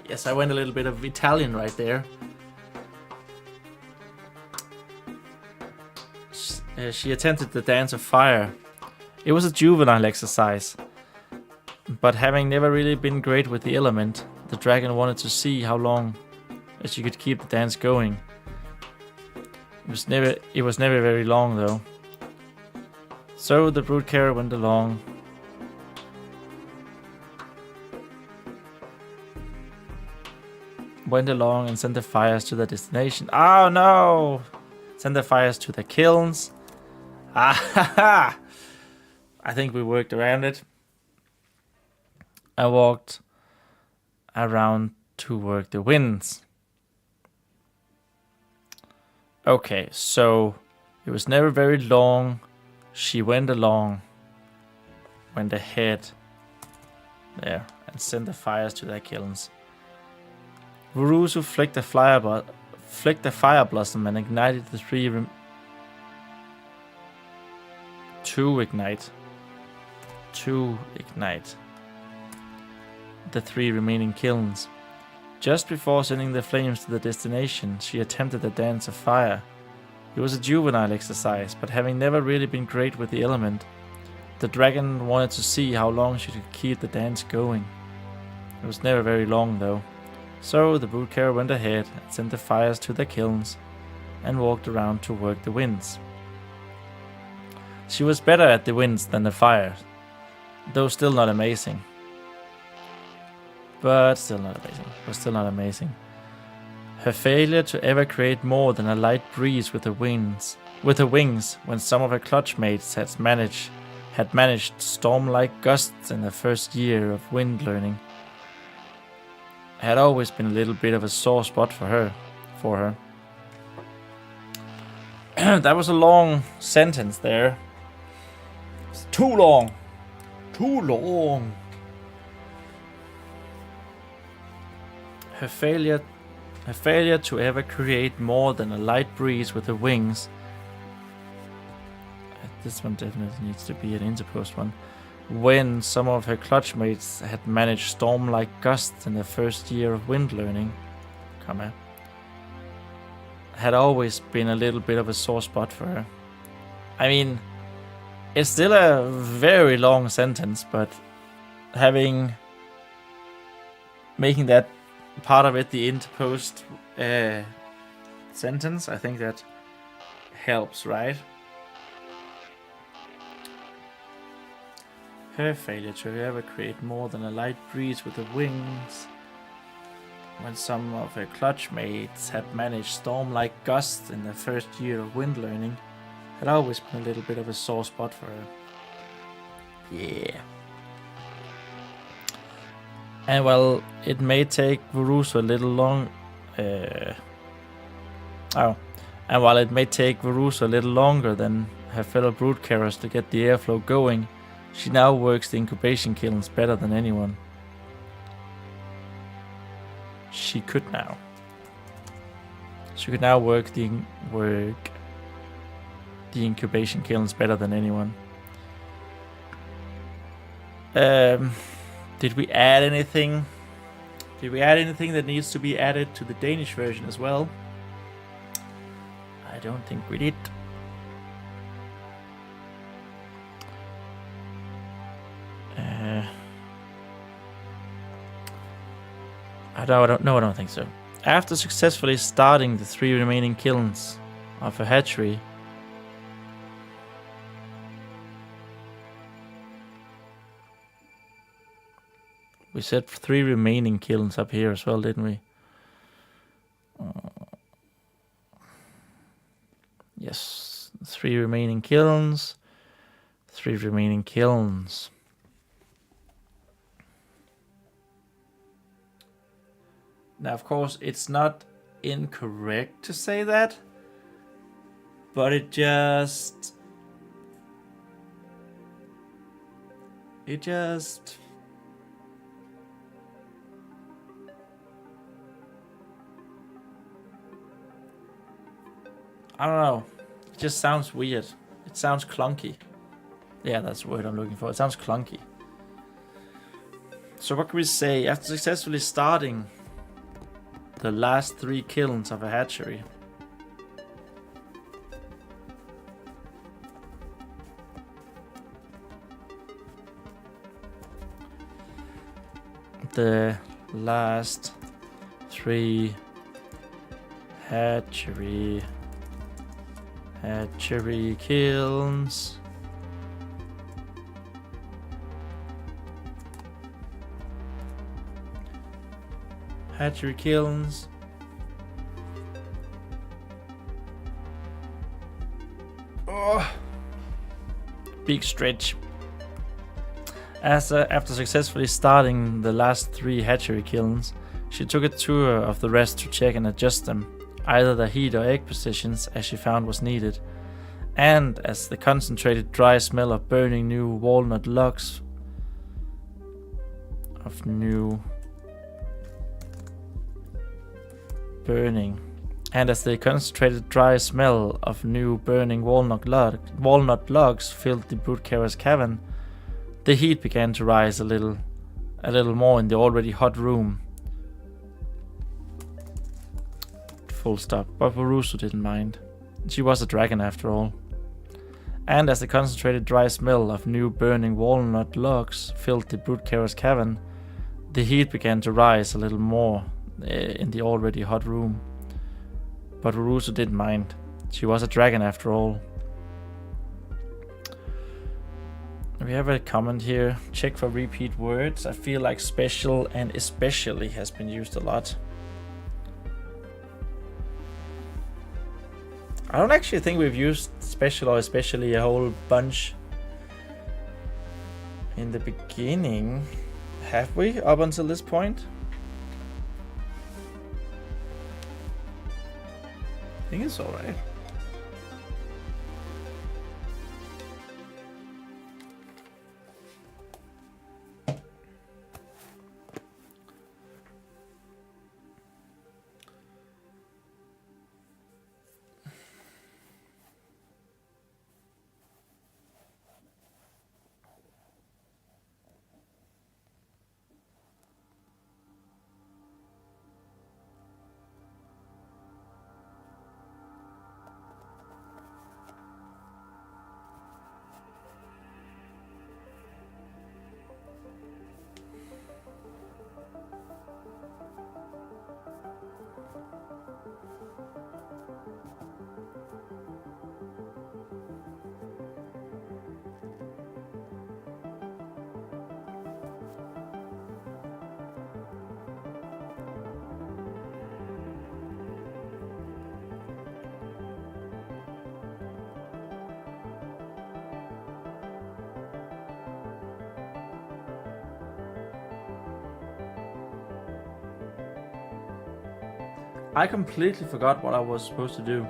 Yes, I went a little bit of Italian right there. She attempted the dance of fire. It was a juvenile exercise, but having never really been great with the element, the dragon wanted to see how long she could keep the dance going. It was never very long though. So the brood carrier went along. And sent the fires to their destination. Oh no! Send the fires to the kilns. Ah ha ha! I think we worked around it. I walked around to work the winds. Okay, so it was never very long. She went ahead there and sent the fires to their kilns. Vuruzu flicked the fire blossom and ignited the three to ignite the three remaining kilns. Just before sending the flames to the destination, she attempted the dance of fire. It was a juvenile exercise, but having never really been great with the element, the dragon wanted to see how long she could keep the dance going. It was never very long though. So the brood carrier went ahead and sent the fires to their kilns and walked around to work the winds. She was better at the winds than the fires, though still not amazing. Still not amazing. Her failure to ever create more than a light breeze with her wings when some of her clutch mates had managed storm-like gusts in the first year of wind learning had always been a little bit of a sore spot for her. That was a long sentence there. It's too long. Her failure to ever create more than a light breeze with her wings. This one definitely needs to be an interpost one. When some of her clutch mates had managed storm-like gusts in the first year of wind learning, had always been a little bit of a sore spot for her. I mean, it's still a very long sentence, but making that part of it the interpost sentence, I think that helps, right? Her failure to ever create more than a light breeze with her wings when some of her clutch mates had managed storm-like gusts in the first year of wind learning had always been a little bit of a sore spot for her. Yeah. And while it may take Vuruzu a little longer than her fellow brood carriers to get the airflow going, she now works the incubation kilns better than anyone. She could now work the incubation kilns better than anyone. Did we add anything? Did we add anything that needs to be added to the Danish version as well? I don't think we did. I don't think so. After successfully starting the 3 remaining kilns of her hatchery, we said 3 remaining kilns up here as well, didn't we? Yes, 3 remaining kilns. 3 remaining kilns. Now, of course, it's not incorrect to say that, but it just I don't know. It just sounds weird. It sounds clunky. Yeah, that's the word I'm looking for. It sounds clunky. So what can we say? After successfully starting the last 3 kilns of a hatchery, the last 3 hatchery kilns oh, big stretch. After successfully starting the last 3 hatchery kilns, she took a tour of the rest to check and adjust them, either the heat or egg positions as she found was needed, and as the concentrated dry smell of burning new walnut logs filled the broodcarrier's cavern, the heat began to rise a little more in the already hot room. Full stop. But Boruso didn't mind. She was a dragon after all. And as the concentrated dry smell of new burning walnut logs filled the broodcarrier's cavern, the heat began to rise a little more in the already hot room. But Boruso didn't mind. She was a dragon after all. We have a comment here. Check for repeat words. I feel like special and especially has been used a lot. I don't actually think we've used special or especially a whole bunch in the beginning. Have we up until this point? I think it's alright. I completely forgot what I was supposed to do.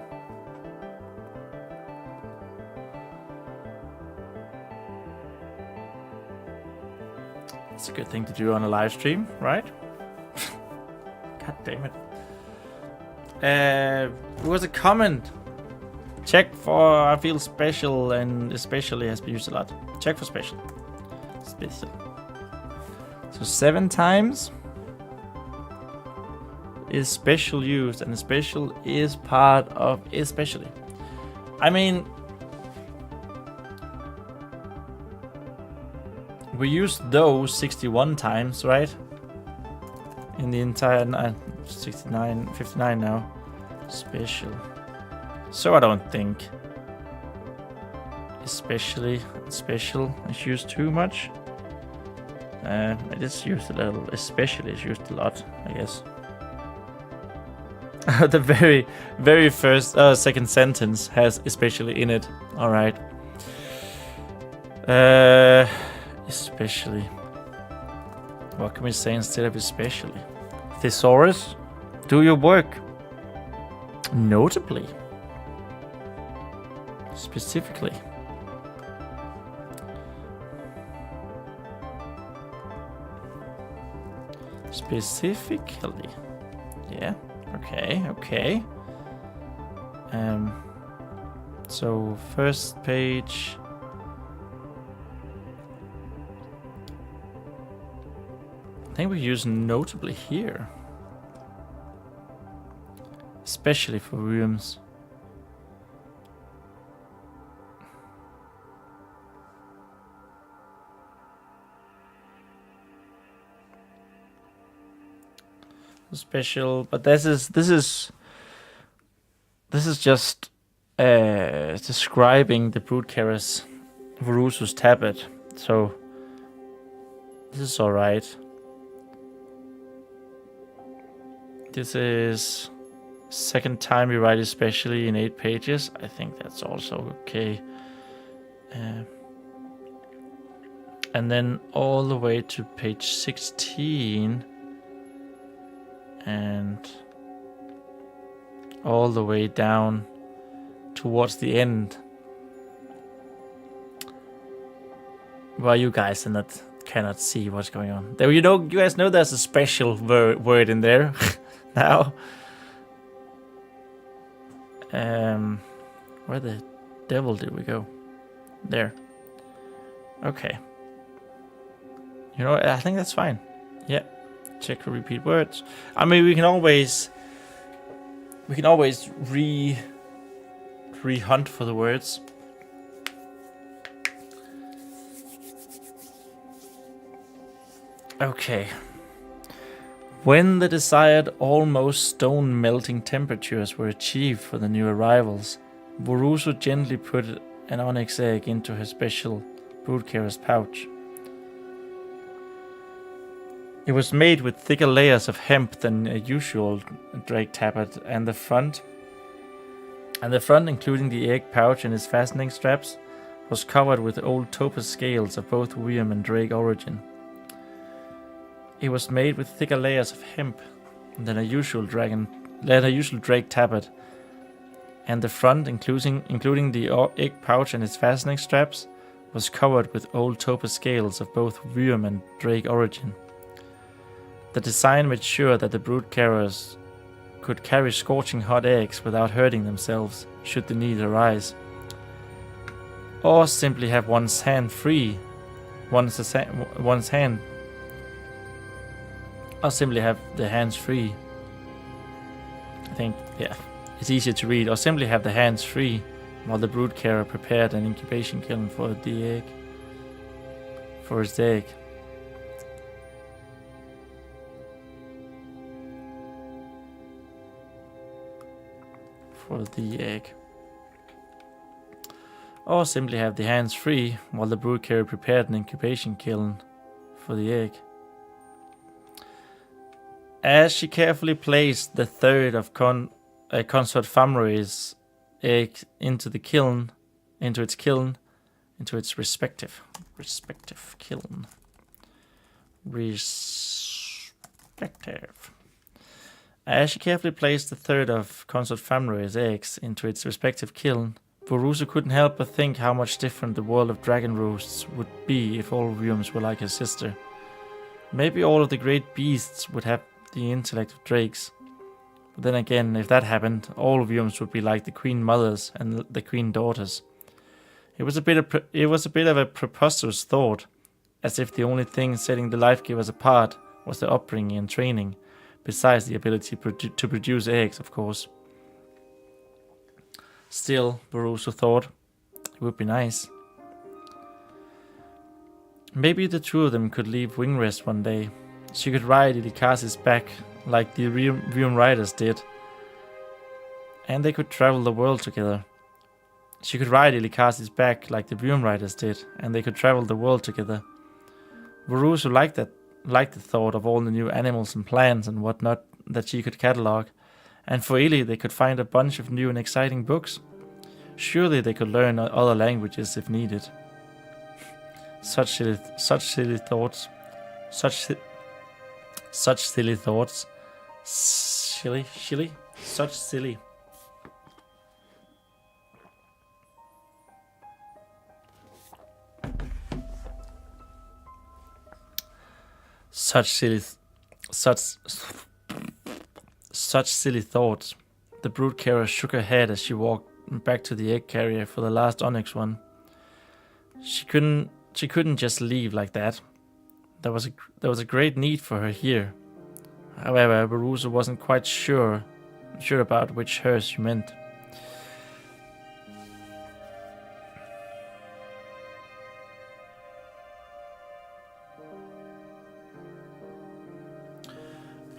It's a good thing to do on a live stream, right? God damn it. There was a comment. Check for I feel special and especially has been used a lot. Check for special. Special. So 7 times is special used, and special is part of especially. I mean, we used those 61 times, right? In the entire 59 now. Special. So I don't think especially special is used too much. It is used a little. Especially is used a lot, I guess. The very first second sentence has especially in it. All right. Especially. What can we say instead of especially? Thesaurus, do your work. Notably. Specifically. Specifically. Yeah. Okay. So first page. I think we use notably here. Especially for rooms. Special, but this is just describing the brood carrier's Vorusu's tablet. So this is all right. This is second time we write especially in 8 pages. I think that's also okay. And then all the way to page 16 and all the way down towards the end, where you guys cannot see what's going on. There, you guys know there's a special word in there now. Where the devil did we go? There. Okay. You know, I think that's fine. Yeah. Check for repeat words. I mean, we can always re-hunt for the words. Okay. When the desired almost stone-melting temperatures were achieved for the new arrivals, Vorusu gently put an onyx egg into her special brood carrier's pouch. It was made with thicker layers of hemp than a usual drake tablet, and the front, including the egg pouch and its fastening straps, was covered with old topaz scales of both Wyam and drake origin. It was made with thicker layers of hemp than a usual drake tablet, and the front, including the egg pouch and its fastening straps, was covered with old topaz scales of both Wyam and drake origin. The design made sure that the brood carriers could carry scorching hot eggs without hurting themselves, should the need arise, or simply have one's hand free, or simply have the hands free. I think, yeah, it's easier to read. Or simply have the hands free while the brood carrier prepared an incubation kiln for the egg. For its egg. For the egg. Or simply have the hands free while the brood carrier prepared an incubation kiln for the egg. As she carefully placed the third of Consort Famroy's egg into its respective kiln. As she carefully placed the third of Consort Famroy's eggs into its respective kiln, Vorusu couldn't help but think how much different the world of dragon roosts would be if all Wyams were like her sister. Maybe all of the great beasts would have the intellect of drakes. But then again, if that happened, all Wyams would be like the queen mothers and the queen daughters. It was a bit of a preposterous thought, as if the only thing setting the life givers apart was their upbringing and training, besides the ability to produce eggs, of course. Still, Vorusu thought, it would be nice. Maybe the two of them could leave wing rest one day. She could ride Ilikazi's back like the Vyum riders did, and they could travel the world together. She could ride Ilikazi's back like the Vyum riders did, and they could travel the world together. Vorusu liked the thought of all the new animals and plants and whatnot that she could catalogue, and for Ili they could find a bunch of new and exciting books. Surely they could learn other languages if needed. Such silly thoughts. Such silly thoughts. Such silly. Such silly thoughts. The brood carrier shook her head as she back to the egg carrier for the last onyx one. She couldn't just leave like that. There was a great need for her here. However, Veruso wasn't quite sure about which her she meant.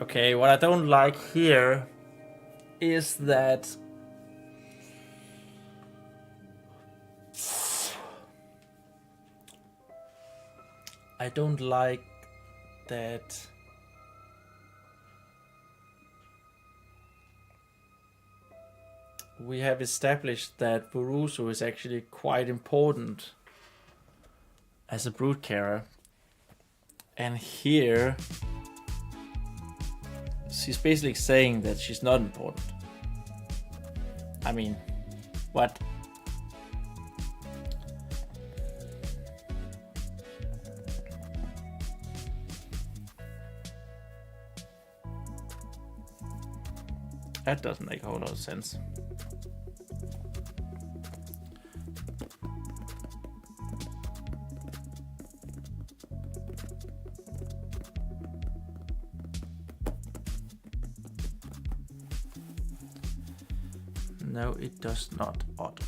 Okay, what I don't like here is that I don't like that we have established that Veruso is actually quite important as a brood carer. And here she's basically saying that she's not important. I mean, what? That doesn't make a whole lot of sense. No, it does not. Odd.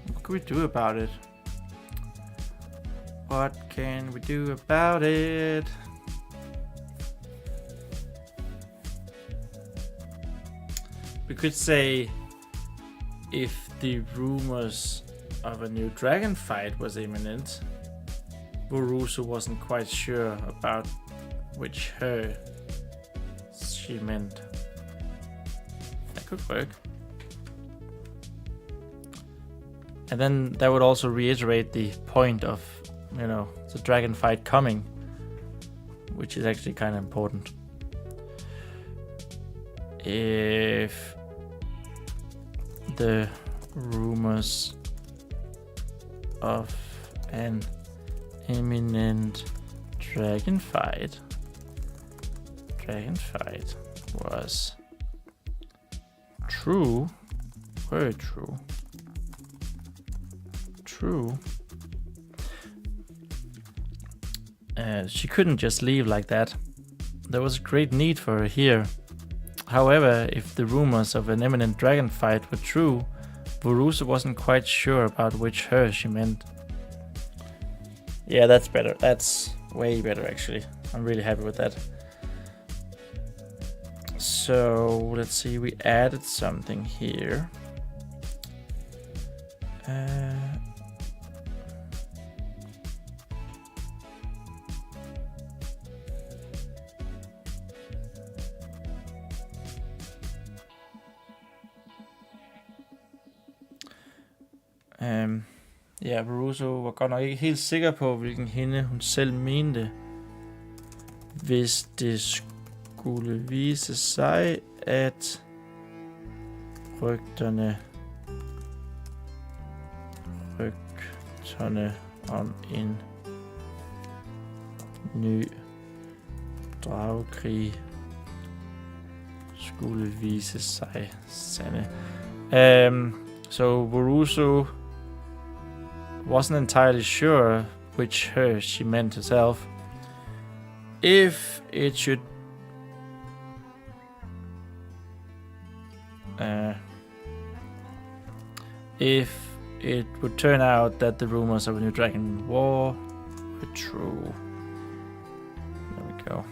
What can we do about it? What can we do about it? We could say if the rumors of a new dragon fight was imminent, Veruso wasn't quite sure about which her she meant. That could work. And then that would also reiterate the point of, the dragon fight coming, which is actually kind of important. If the rumors of an imminent dragon fight was true, very true, she couldn't just leave like that. There was a great need for her here. However, if the rumors of an imminent dragon fight were true, Veruso wasn't quite sure about which her she meant. Yeah, that's better. That's way better, actually. I'm really happy with that. So, let's see. We added something here. Ja, Veruso var godt nok ikke helt sikker på, hvilken hende hun selv mente. Hvis det skulle vise sig, at rygterne om en ny dragekrig skulle vise sig sande. So Veruso wasn't entirely sure which her she meant herself. If it should if it would turn out that the rumors of a new dragon war were true. There we go.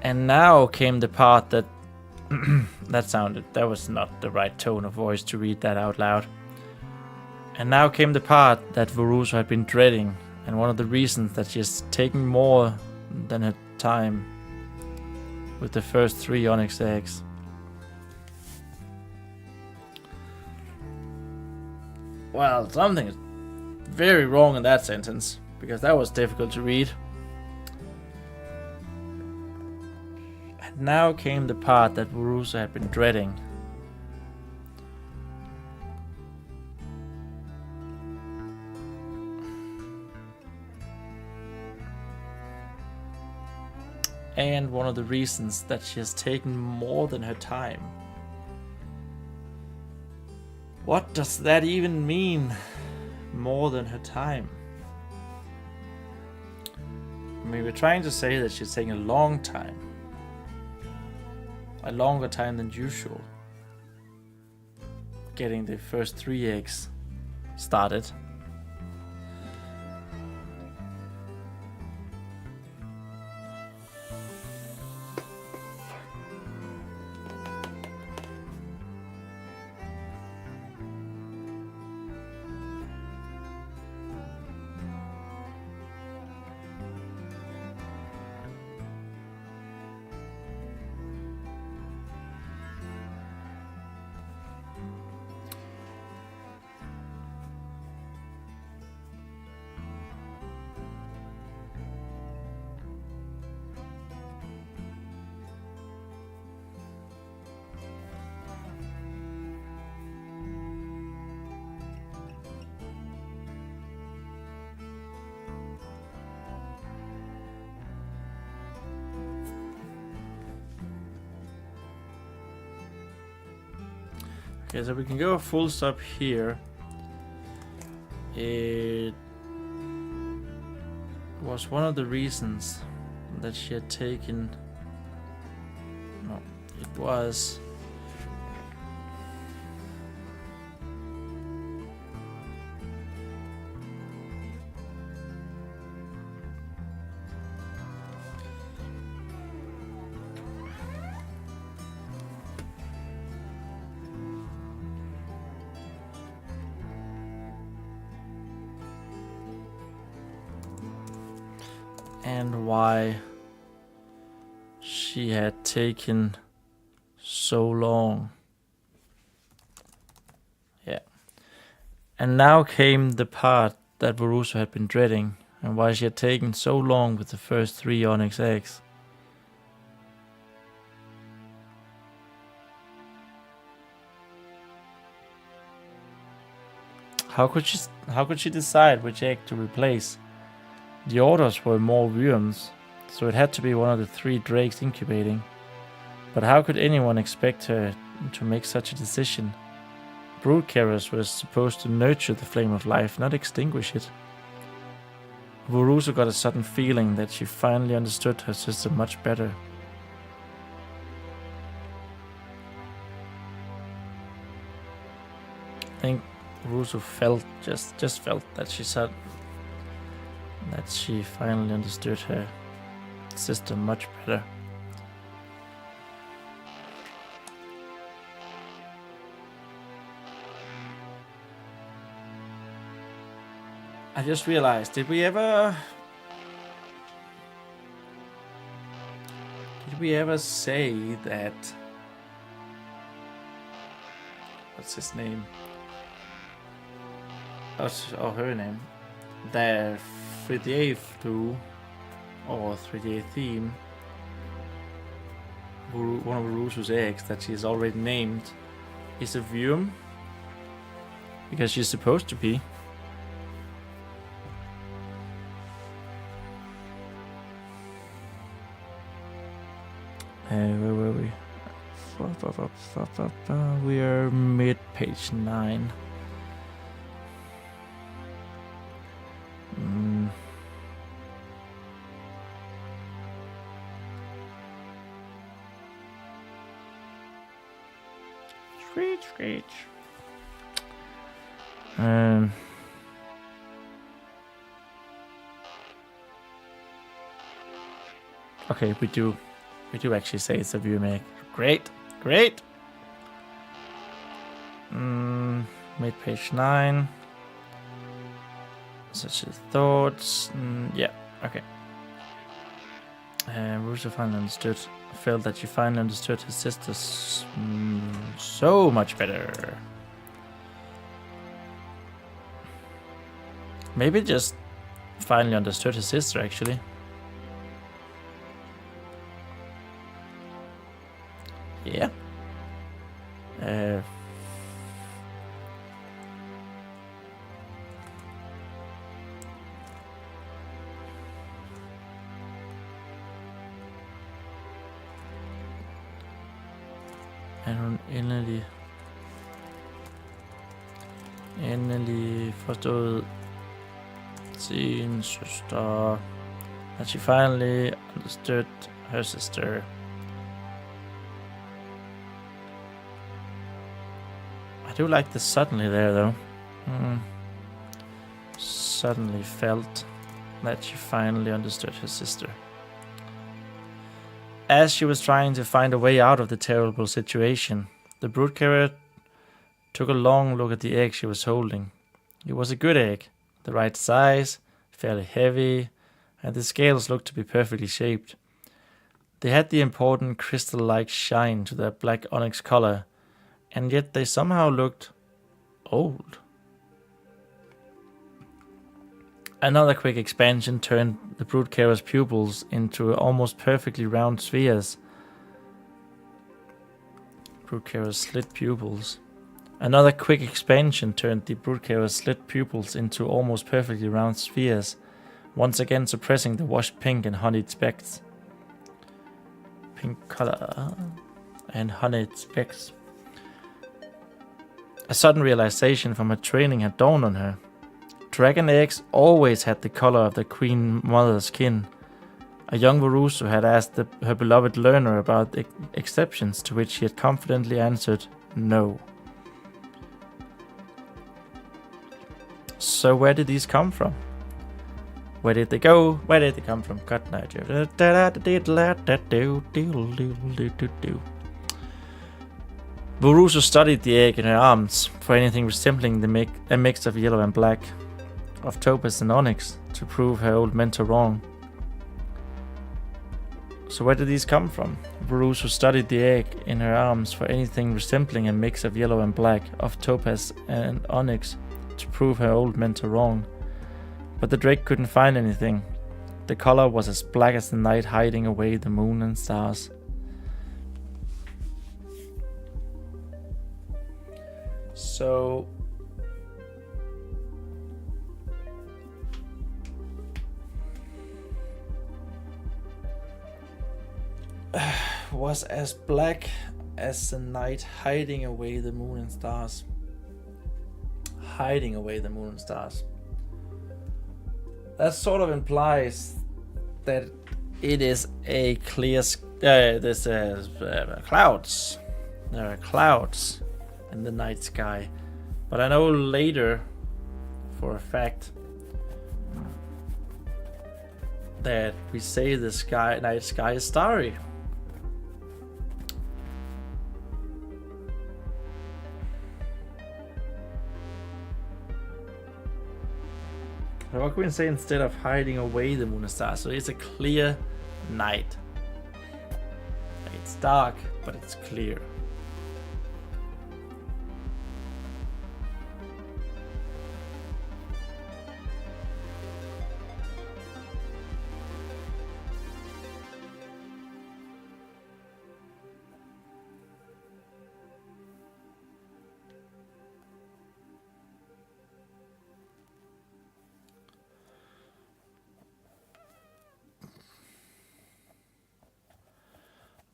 And now came the part that that was not the right tone of voice to read that out loud. And now came the part that Veruso had been dreading, and one of the reasons that she's taking more than her time with the first 3 onyx eggs. Well, something is very wrong in that sentence, because that was difficult to read. And now came the part that Veruso had been dreading. And one of the reasons that she has taken more than her time. What does that even mean? More than her time? I mean, we're trying to say that she's taking a long time. A longer time than usual. Getting the first 3 eggs started. Okay, so we can go full stop here. It was one of the reasons that she had taken... No, it was... and why she had taken so long. Yeah. And now came the part that Veruso had been dreading, and why she had taken so long with the first 3 onyx eggs. How could she decide which egg to replace? The orders were more worms, so it had to be one of the 3 drakes incubating. But how could anyone expect her to make such a decision? Brood carriers were supposed to nurture the flame of life, not extinguish it. Veruso got a sudden feeling that she finally understood her sister much better. I think Veruso just felt that she finally understood her sister much better. I just realized, did we ever say that... What's his name? Or her name? That 38th clue, or 38th theme, one of Veruso's eggs that she's already named, is a worm? Because she's supposed to be. Where were we? We are mid-page 9. Screech. Okay, we do actually say it's a view make. Great. Mid page 9. Such as thoughts. Yeah, okay. Veruso finally understood. felt that she finally understood his sister so much better. Maybe just finally understood his sister, actually. Yeah. At hun endelig forstod sin søster. That she finally understood her sister. I do like the suddenly there, though. Suddenly felt that she finally understood her sister. As she was trying to find a way out of the terrible situation, the brood carrier took a long look at the egg she was holding. It was a good egg, the right size, fairly heavy, and the scales looked to be perfectly shaped. They had the important crystal-like shine to their black onyx color, and yet they somehow looked old. Another quick expansion turned the brood carrier's pupils into almost perfectly round spheres. Brood carrier's slit pupils. Another quick expansion turned the brood carrier's slit pupils into almost perfectly round spheres, once again suppressing the washed pink and honeyed specks. Pink color and honeyed specks. A sudden realization from her training had dawned on her. Dragon eggs always had the color of the queen mother's skin. A young Varusu had asked her beloved learner about the exceptions, to which she had confidently answered no. So where did these come from? Where did they go? Where did they come from? Good night. Varusu studied the egg in her arms for anything resembling a mix of yellow and black, of topaz and onyx, to prove her old mentor wrong. So where did these come from? Varusu studied the egg in her arms for anything resembling a mix of yellow and black, of topaz and onyx, to prove her old mentor wrong. But the drake couldn't find anything. The color was as black as the night hiding away the moon and stars. So was as black as the night hiding away the moon and stars. Hiding away the moon and stars. That sort of implies that it is a clear there's clouds. There are clouds in the night sky. But I know later for a fact that we say the night sky is starry. So what can we say instead of hiding away the moon and stars? So it's a clear night. It's dark, but it's clear.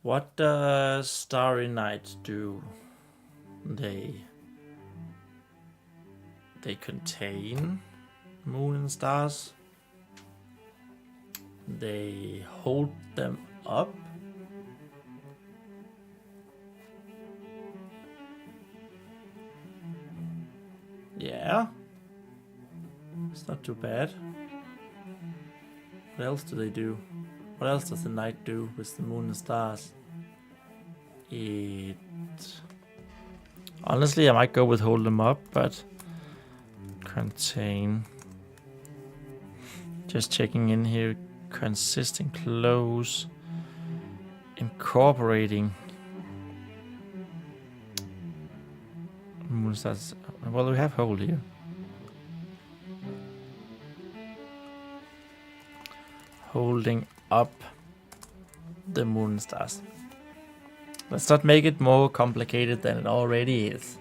What does Starry Night do? They contain moon and stars. They hold them up. Yeah. It's not too bad. What else do they do? What else does the night do with the moon and stars? Honestly, I might go with hold them up, but contain. Just checking in here. Consisting close. incorporating moonstars. Well, we have hold here. Holding up the moonstars. Let's not make it more complicated than it already is.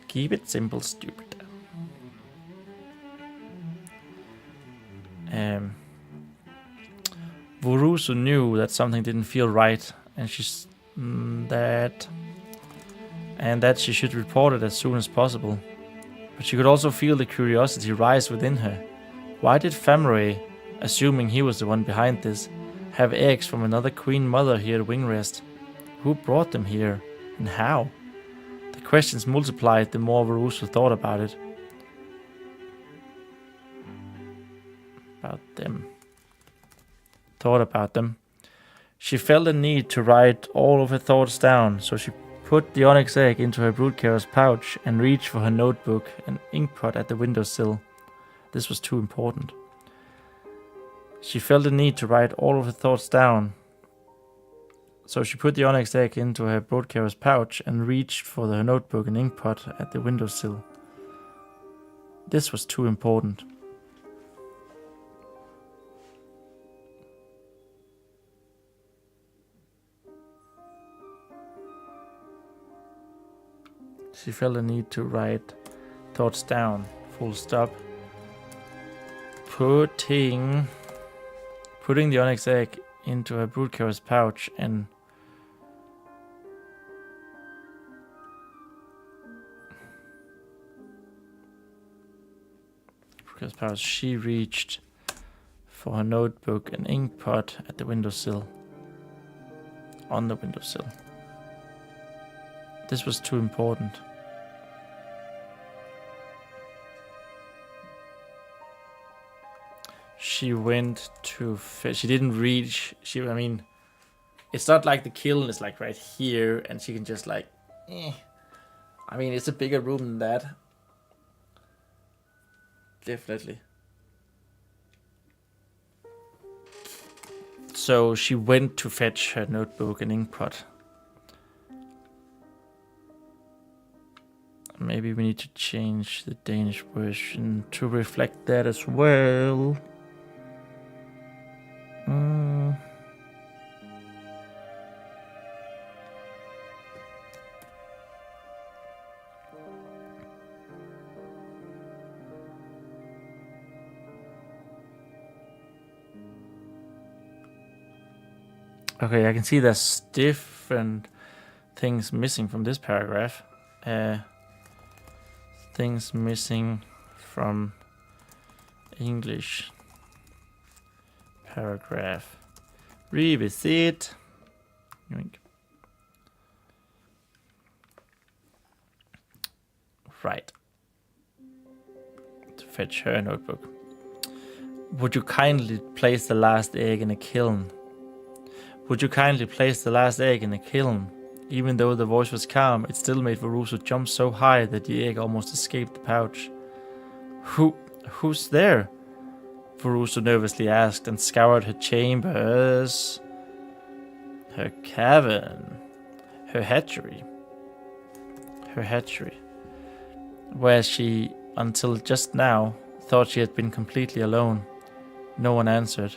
Keep it simple, stupid. Vurusu knew that something didn't feel right, and that she should report it as soon as possible. But she could also feel the curiosity rise within her. Why did Famray, assuming he was the one behind this, have eggs from another queen mother here at Wingrest? Who brought them here, and how? The questions multiplied the more Vurusu thought about it. About them. She felt a need to write all of her thoughts down, so she put the onyx egg into her broodcarrier's pouch and reached for her notebook and inkpot at the windowsill. This was too important. She felt a need to write all of her thoughts down, so she put the onyx egg into her broodcarrier's pouch and reached for her notebook and inkpot at the windowsill. This was too important. She felt a need to write thoughts down, full stop. Putting the onyx egg into her broodcarrier's pouch and she reached for her notebook and inkpot at the windowsill. On the windowsill. This was too important. She went to she didn't reach. It's not like the kiln is like right here, and she can just like. It's a bigger room than that. Definitely. So she went to fetch her notebook and inkpot. Maybe we need to change the Danish version to reflect that as well. Okay, I can see there's different things missing from this paragraph. Things missing from English paragraph. Revisit. Right. To fetch her notebook. Would you kindly place the last egg in a kiln? Would you kindly place the last egg in a kiln? Even though the voice was calm, it still made Vurusu jump so high that the egg almost escaped the pouch. Who's there? Vurusu nervously asked and scoured her chambers, her cavern, her hatchery, where she, until just now, thought she had been completely alone. No one answered.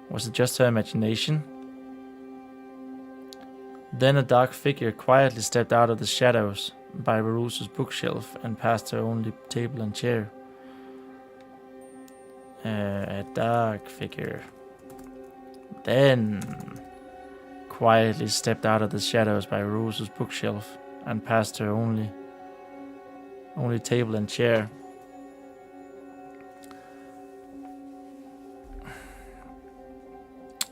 Was it just her imagination? Then a dark figure quietly stepped out of the shadows by Vurusu's bookshelf and past her only table and chair. A dark figure. Then quietly stepped out of the shadows by Vurusu's bookshelf and past her only table and chair.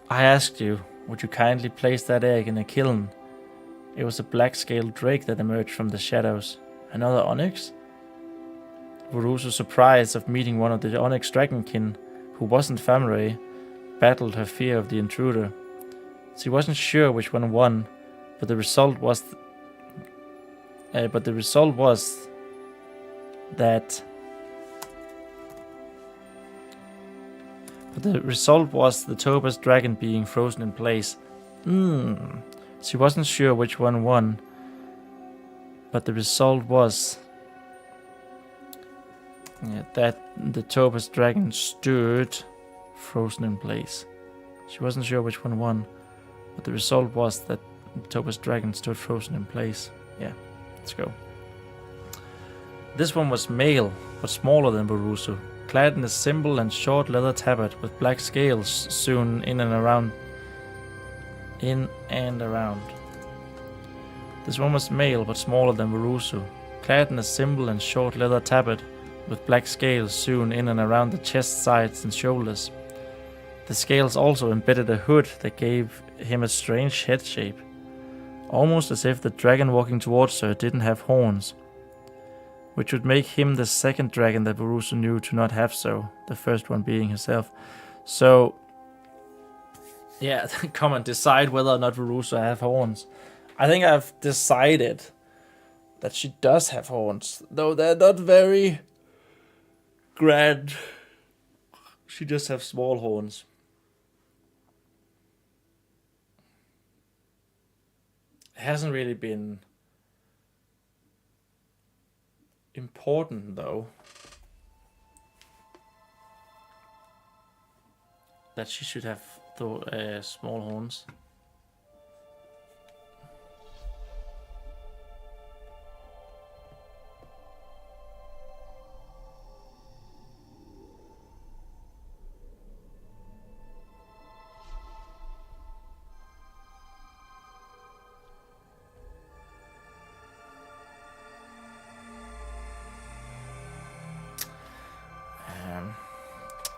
I asked you, would you kindly place that egg in a kiln? It was a black-scaled drake that emerged from the shadows. Another onyx? Vurusu's surprise of meeting one of the onyx dragonkin, who wasn't Famray, battled her fear of the intruder. She wasn't sure which one won, but the result was that the topaz dragon being frozen in place. She wasn't sure which one won, but the result was that the topaz dragon stood frozen in place. She wasn't sure which one won, but the result was that the topaz dragon stood frozen in place. Yeah, let's go. This one was male, but smaller than Borusu, clad in a simple and short leather tabard with black scales sewn in and around. This one was male, but smaller than Borusu, clad in a simple and short leather tabard with black scales sewn in and around the chest, sides, and shoulders. The scales also embedded a hood that gave him a strange head shape, almost as if the dragon walking towards her didn't have horns, which would make him the second dragon that Borusu knew to not have so, the first one being herself. So, yeah, come and decide whether or not Borusu have horns. I think I've decided that she does have horns, though they're not very grand. She just has small horns. It hasn't really been important, though, that she should have small horns.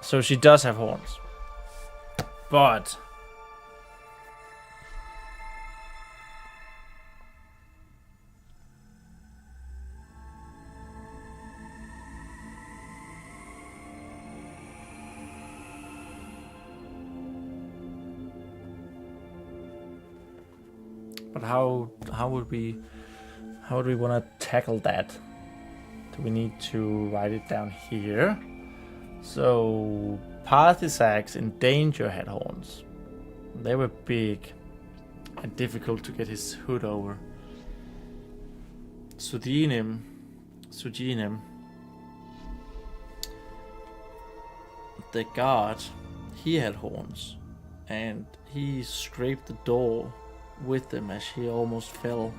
So she does have horns. But how would we want to tackle that? Do we need to write it down here? So, Parthisax in Danger had horns. They were big and difficult to get his hood over. Sujinem, the guard, he had horns, and he scraped the door with them as he almost fell.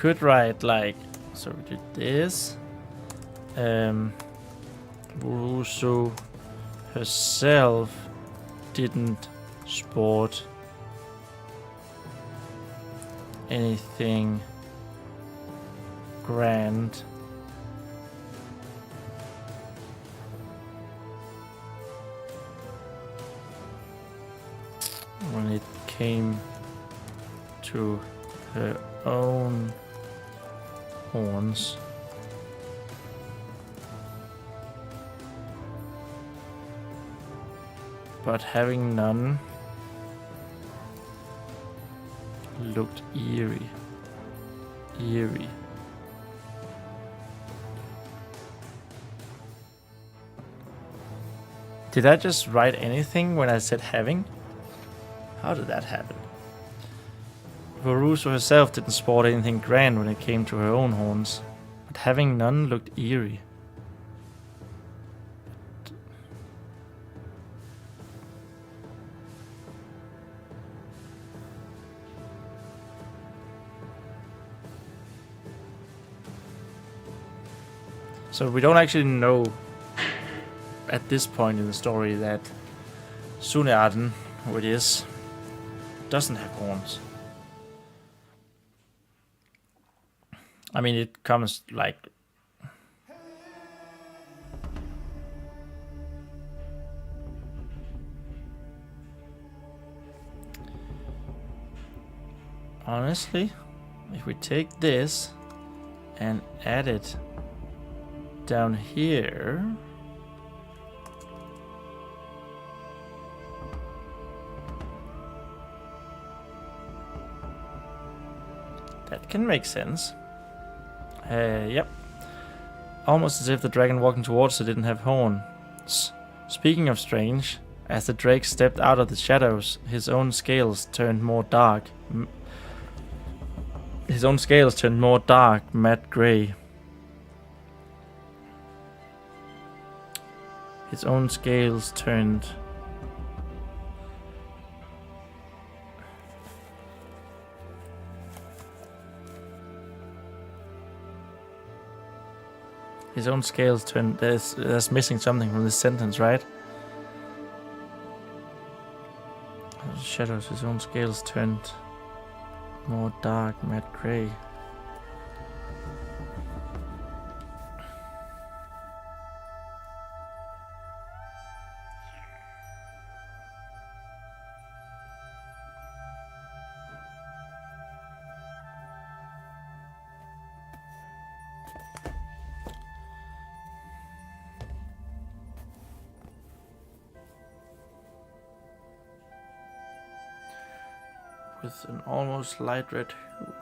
Could write like, so we did this. Borusu herself didn't sport anything grand. When it came to her own horns. But having none looked eerie. Did I just write anything when I said having? How did that happen? Borusu herself didn't sport anything grand when it came to her own horns, but having none looked eerie. So we don't actually know at this point in the story that Sunearden, who it is, doesn't have horns. I mean, it comes like... Honestly, if we take this and add it down here... That can make sense. Yep. Almost as if the dragon walking towards it didn't have horns. Speaking of strange, as the drake stepped out of the shadows, his own scales turned more dark. Matte grey. His own scales turned... His own scales turned... There's missing something from this sentence, right? Shadows, his own scales turned more dark, matte grey. With an almost light red hue.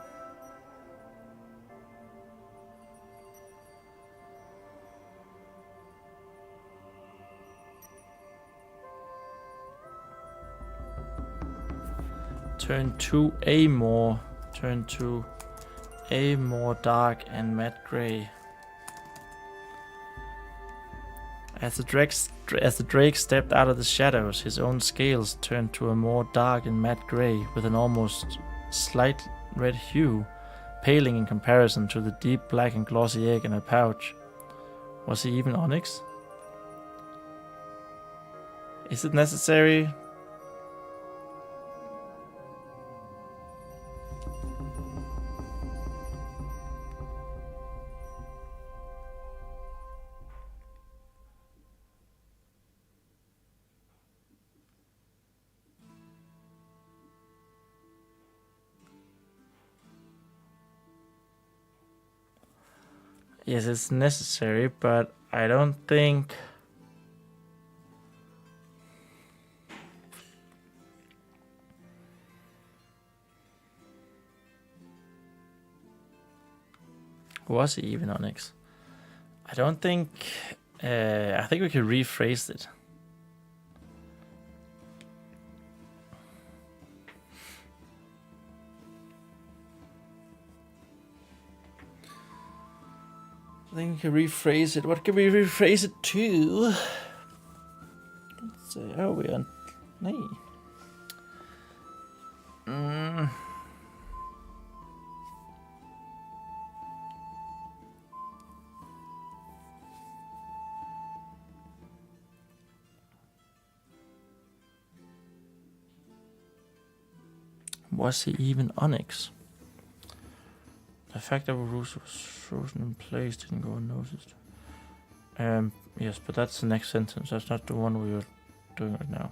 Turn to a more dark and matte grey. As the drake stepped out of the shadows, his own scales turned to a more dark and matte grey with an almost slight red hue, paling in comparison to the deep black and glossy egg in her pouch. Was he even onyx? Is it necessary? Yes, it's necessary, but I don't think... Was he even onyx? I don't think... I think we could rephrase it. I think we can rephrase it. What can we rephrase it to? Let's say, oh, we are... Nee. Was he even onyx? The fact that Rose was frozen in place didn't go unnoticed. Yes, but that's the next sentence. That's not the one we are doing right now.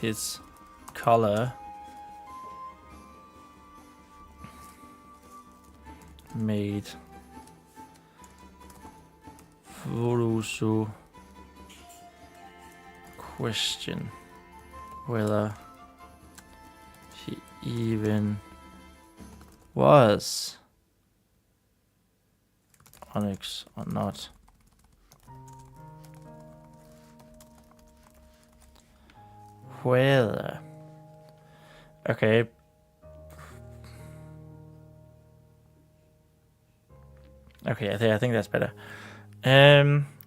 His color made Furusu question whether he even was onyx or not. Whether. Okay. Okay, I think that's better.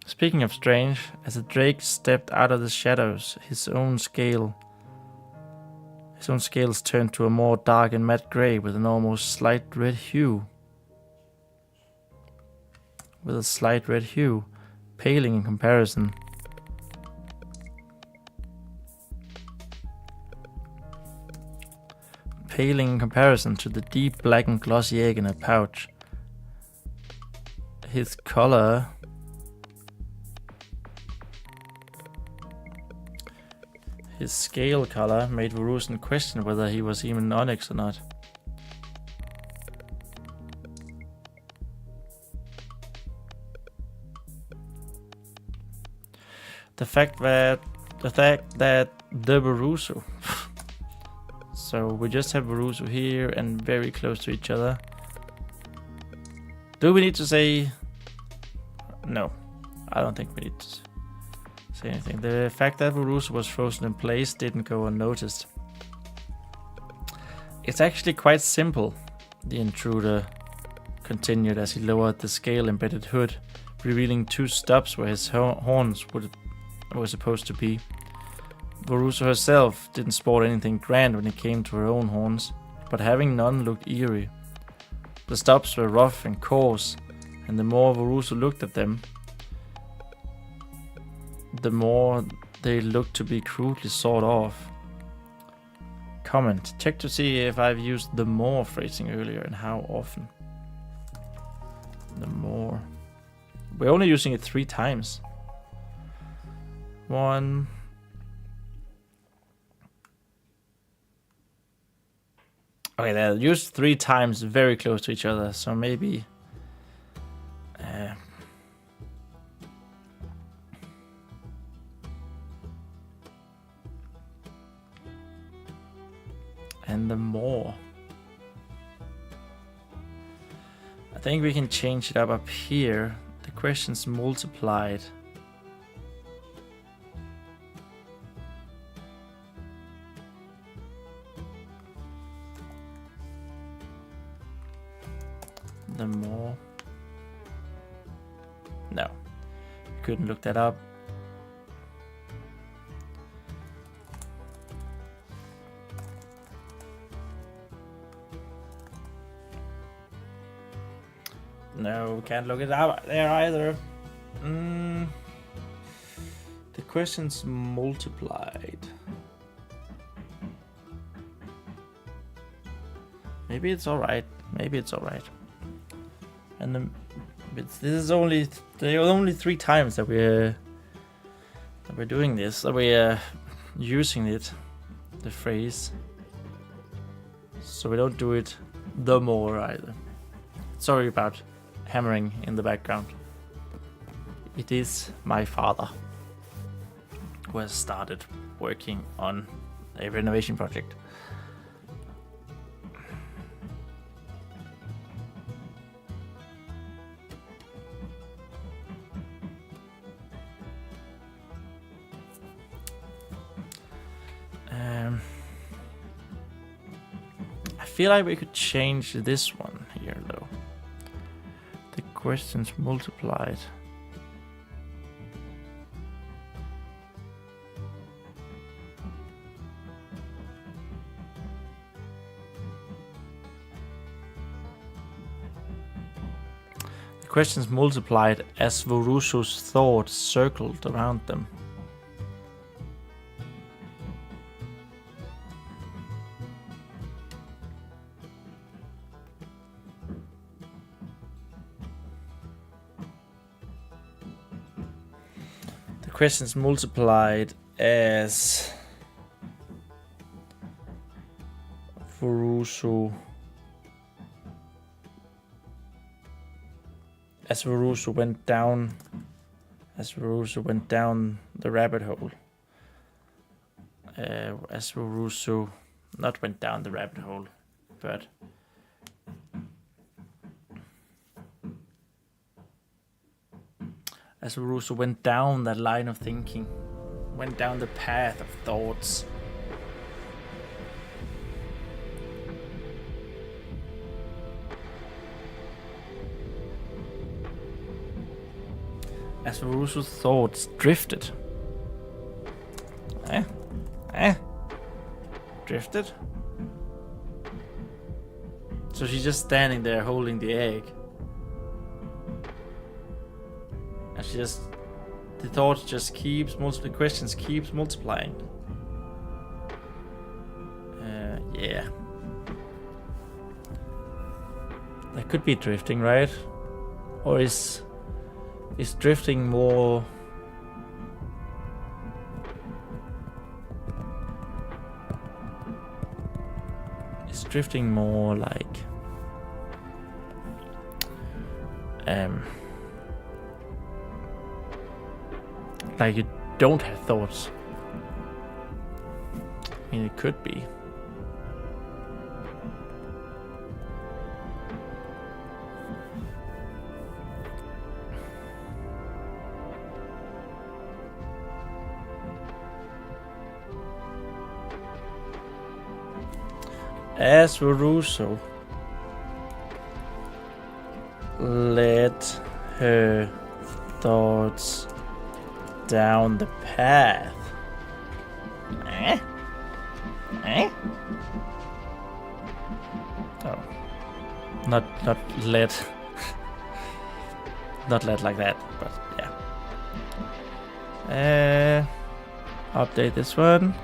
Speaking of strange, as the drake stepped out of the shadows, his own scales turned to a more dark and matte grey with an almost slight red hue. Paling in comparison. To the deep black and glossy egg in a pouch. His color... His scale color made Vorusen question whether he was even onyx or not. The fact that the Vorusu. So we just have Vorusu here and very close to each other. Do we need to say... No, I don't think we need to say anything. The fact that Vorusu was frozen in place didn't go unnoticed. It's actually quite simple, the intruder continued as he lowered the scale-embedded hood, revealing 2 stops where his horns were supposed to be. Vorusu herself didn't sport anything grand when it came to her own horns, but having none looked eerie. The stops were rough and coarse, and the more Vorusu looked at them, the more they looked to be crudely sawed off. Comment. Check to see if I've used the more phrasing earlier and how often. The more. We're only using it 3 times. 1. Okay, they're used 3 times very close to each other, so maybe... and the more. I think we can change it up here. The questions multiplied. The more. No, couldn't look that up. No, can't look it up there either. The questions multiplied. Maybe it's alright. And this is only the only 3 times that we're doing this. That we're using it, the phrase. So we don't do it the more either. Sorry about hammering in the background. It is my father who has started working on a renovation project. I feel like we could change this one here though. The questions multiplied. The questions multiplied as Vorusu's thoughts circled around them. Questions multiplied as Vorusu went down the rabbit hole. As Vorusu not went down the rabbit hole, but as Vorusu went down that line of thinking, went down the path of thoughts. as Verusu's thoughts drifted. Drifted? So she's just standing there holding the egg. And the thoughts just the questions keeps multiplying. Yeah. That could be drifting, right? Or is drifting more... Is drifting more like... like you don't have thoughts. I mean, it could be. As Verusu led her thoughts down the path. Oh, not led, not led like that, but yeah. Update this one.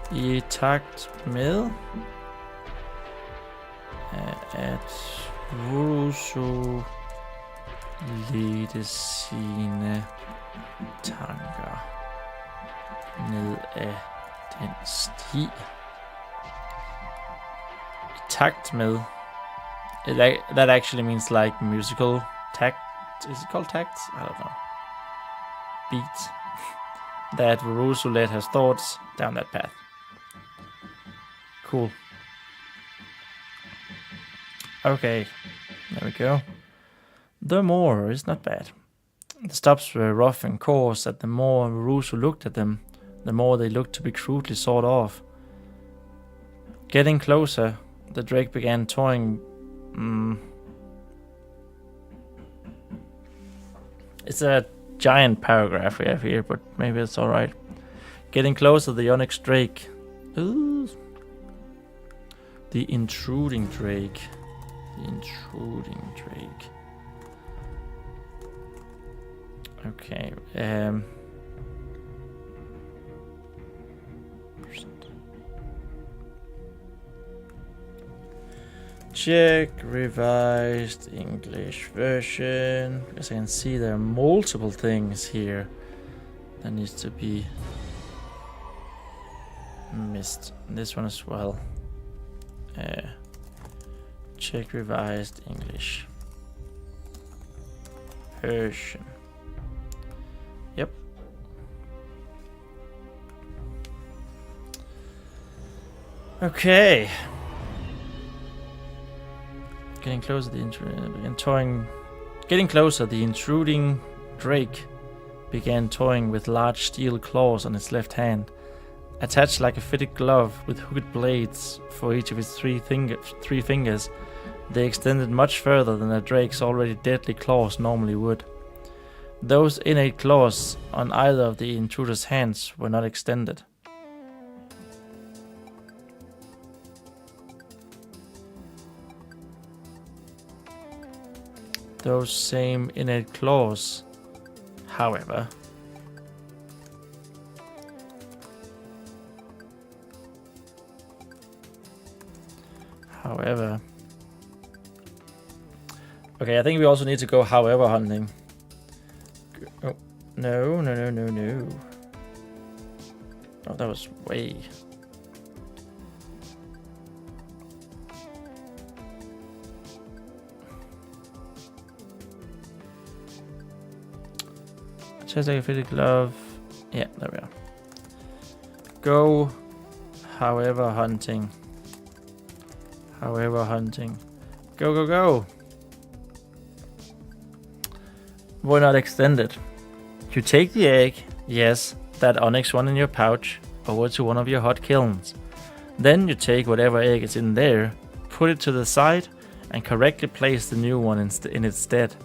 I takt med at Verusu ledte sine tanker ned ad den sti. I takt med. That actually means like musical tact. Is it called tact? I don't know. Beat. That Verusu led her thoughts down that path. Cool. Okay, there we go. The more is not bad. The stops were rough and coarse, and the more Verusu looked at them, the more they looked to be crudely sawed off. Getting closer, the drake began toying. It's a giant paragraph we have here, but maybe it's alright. Getting closer, the onyx drake. Ooh. The intruding drake. The intruding drake. Okay. Check revised English version. As I can see, there are multiple things here that needs to be missed. This one as well. Check revised English version. Yep. Okay. Getting closer, the intruding drake began toying with large steel claws on its left hand. Attached like a fitted glove with hooked blades for each of its three fingers, they extended much further than a drake's already deadly claws normally would. Those innate claws on either of the intruder's hands were not extended. Those same innate claws, however, okay, I think we also need to go however hunting. Oh, no. Oh, that was way. Just like a fitted glove. Yeah, there we are. Go however hunting. However hunting. Go. Were not extended. You take the egg, yes, that onyx one in your pouch, over to one of your hot kilns. Then you take whatever egg is in there, put it to the side, and correctly place the new one in its stead.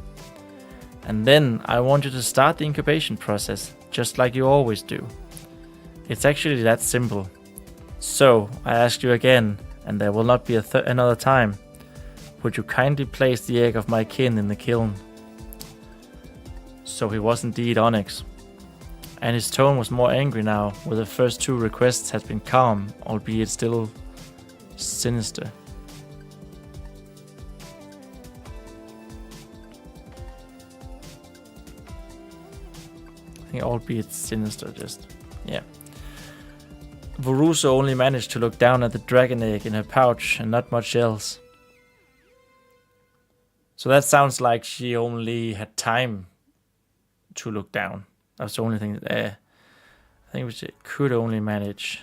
And then I want you to start the incubation process, just like you always do. It's actually that simple. So, I ask you again, and there will not be another time. Would you kindly place the egg of my kin in the kiln? So he was indeed Onyx. And his tone was more angry now, where the first two requests had been calm, albeit still sinister. I think albeit sinister, yeah. Veruso only managed to look down at the dragon egg in her pouch and not much else. So that sounds like she only had time to look down. That's the only thing. I think she could only manage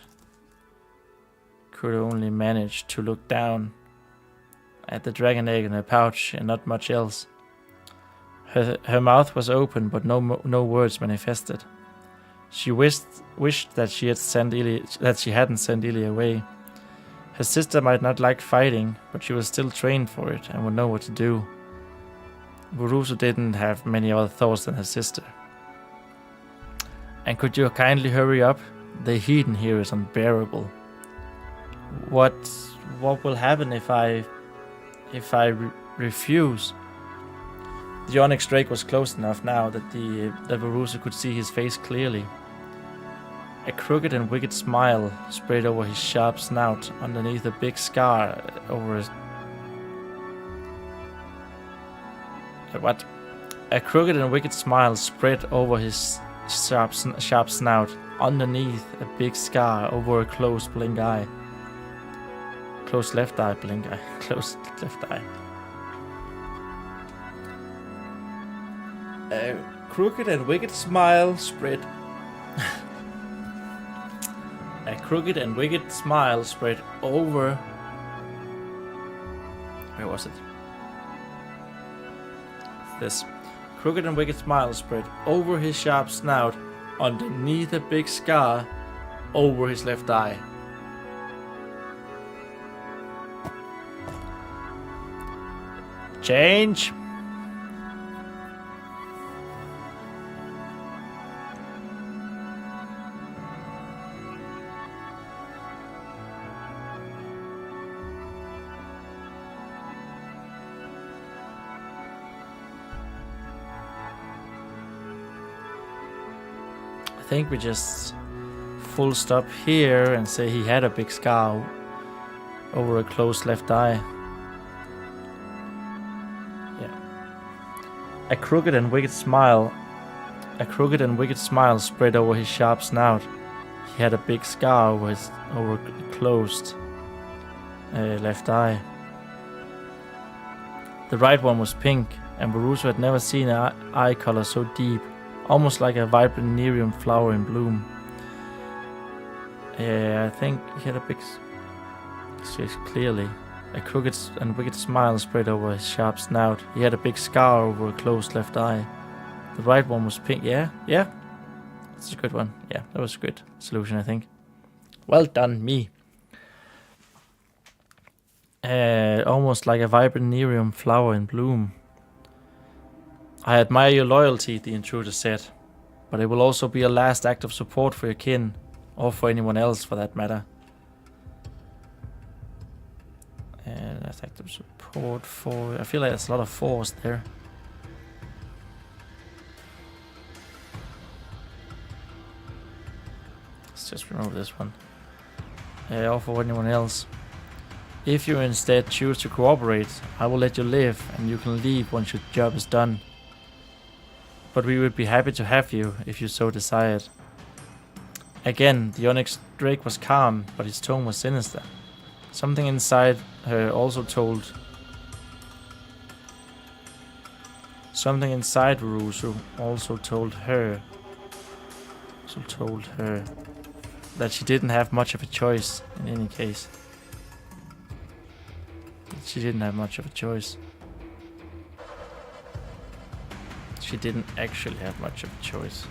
to look down at the dragon egg in her pouch and not much else. Her mouth was open, but no words manifested. She wished that she hadn't sent Illy away. Her sister might not like fighting, but she was still trained for it and would know what to do. Veruso didn't have many other thoughts than her sister. And could you kindly hurry up? The heat in here is unbearable. What will happen if I refuse? The onyx drake was close enough now that the Veruso could see his face clearly. A crooked and wicked smile spread over his sharp snout underneath a big scar over his... What? A crooked and wicked smile spread over his sharp snout underneath a big scar over a closed blink eye. Closed left eye, blink eye. Closed left eye. A crooked and wicked smile spread... A crooked and wicked smile spread over... Where was it? This. Crooked and wicked smile spread over his sharp snout underneath a big scar over his left eye. Change. I think we just full stop here and say he had a big scar over a closed left eye. Yeah. A crooked and wicked smile spread over his sharp snout. He had a big scar over a closed left eye. The right one was pink, and Veruso had never seen an eye color so deep. Almost like a vibrant Nerium flower in bloom. I think he had a big... Clearly. A crooked and wicked smile spread over his sharp snout. He had a big scar over a closed left eye. The right one was pink. Yeah. That's a good one. Yeah, that was a good solution, I think. Well done, me. Almost like a vibrant Nerium flower in bloom. I admire your loyalty, the intruder said, but it will also be a last act of support for your kin, or for anyone else for that matter. And last act of support for... I feel like there's a lot of force there. Let's just remove this one. Or for anyone else. If you instead choose to cooperate, I will let you live, and you can leave once your job is done. But we would be happy to have you, if you so desired. Again, the onyx drake was calm, but his tone was sinister. Something inside her also told... Something inside Veruso also told her... that she didn't have much of a choice, in any case. She didn't have much of a choice. She didn't actually have much of a choice.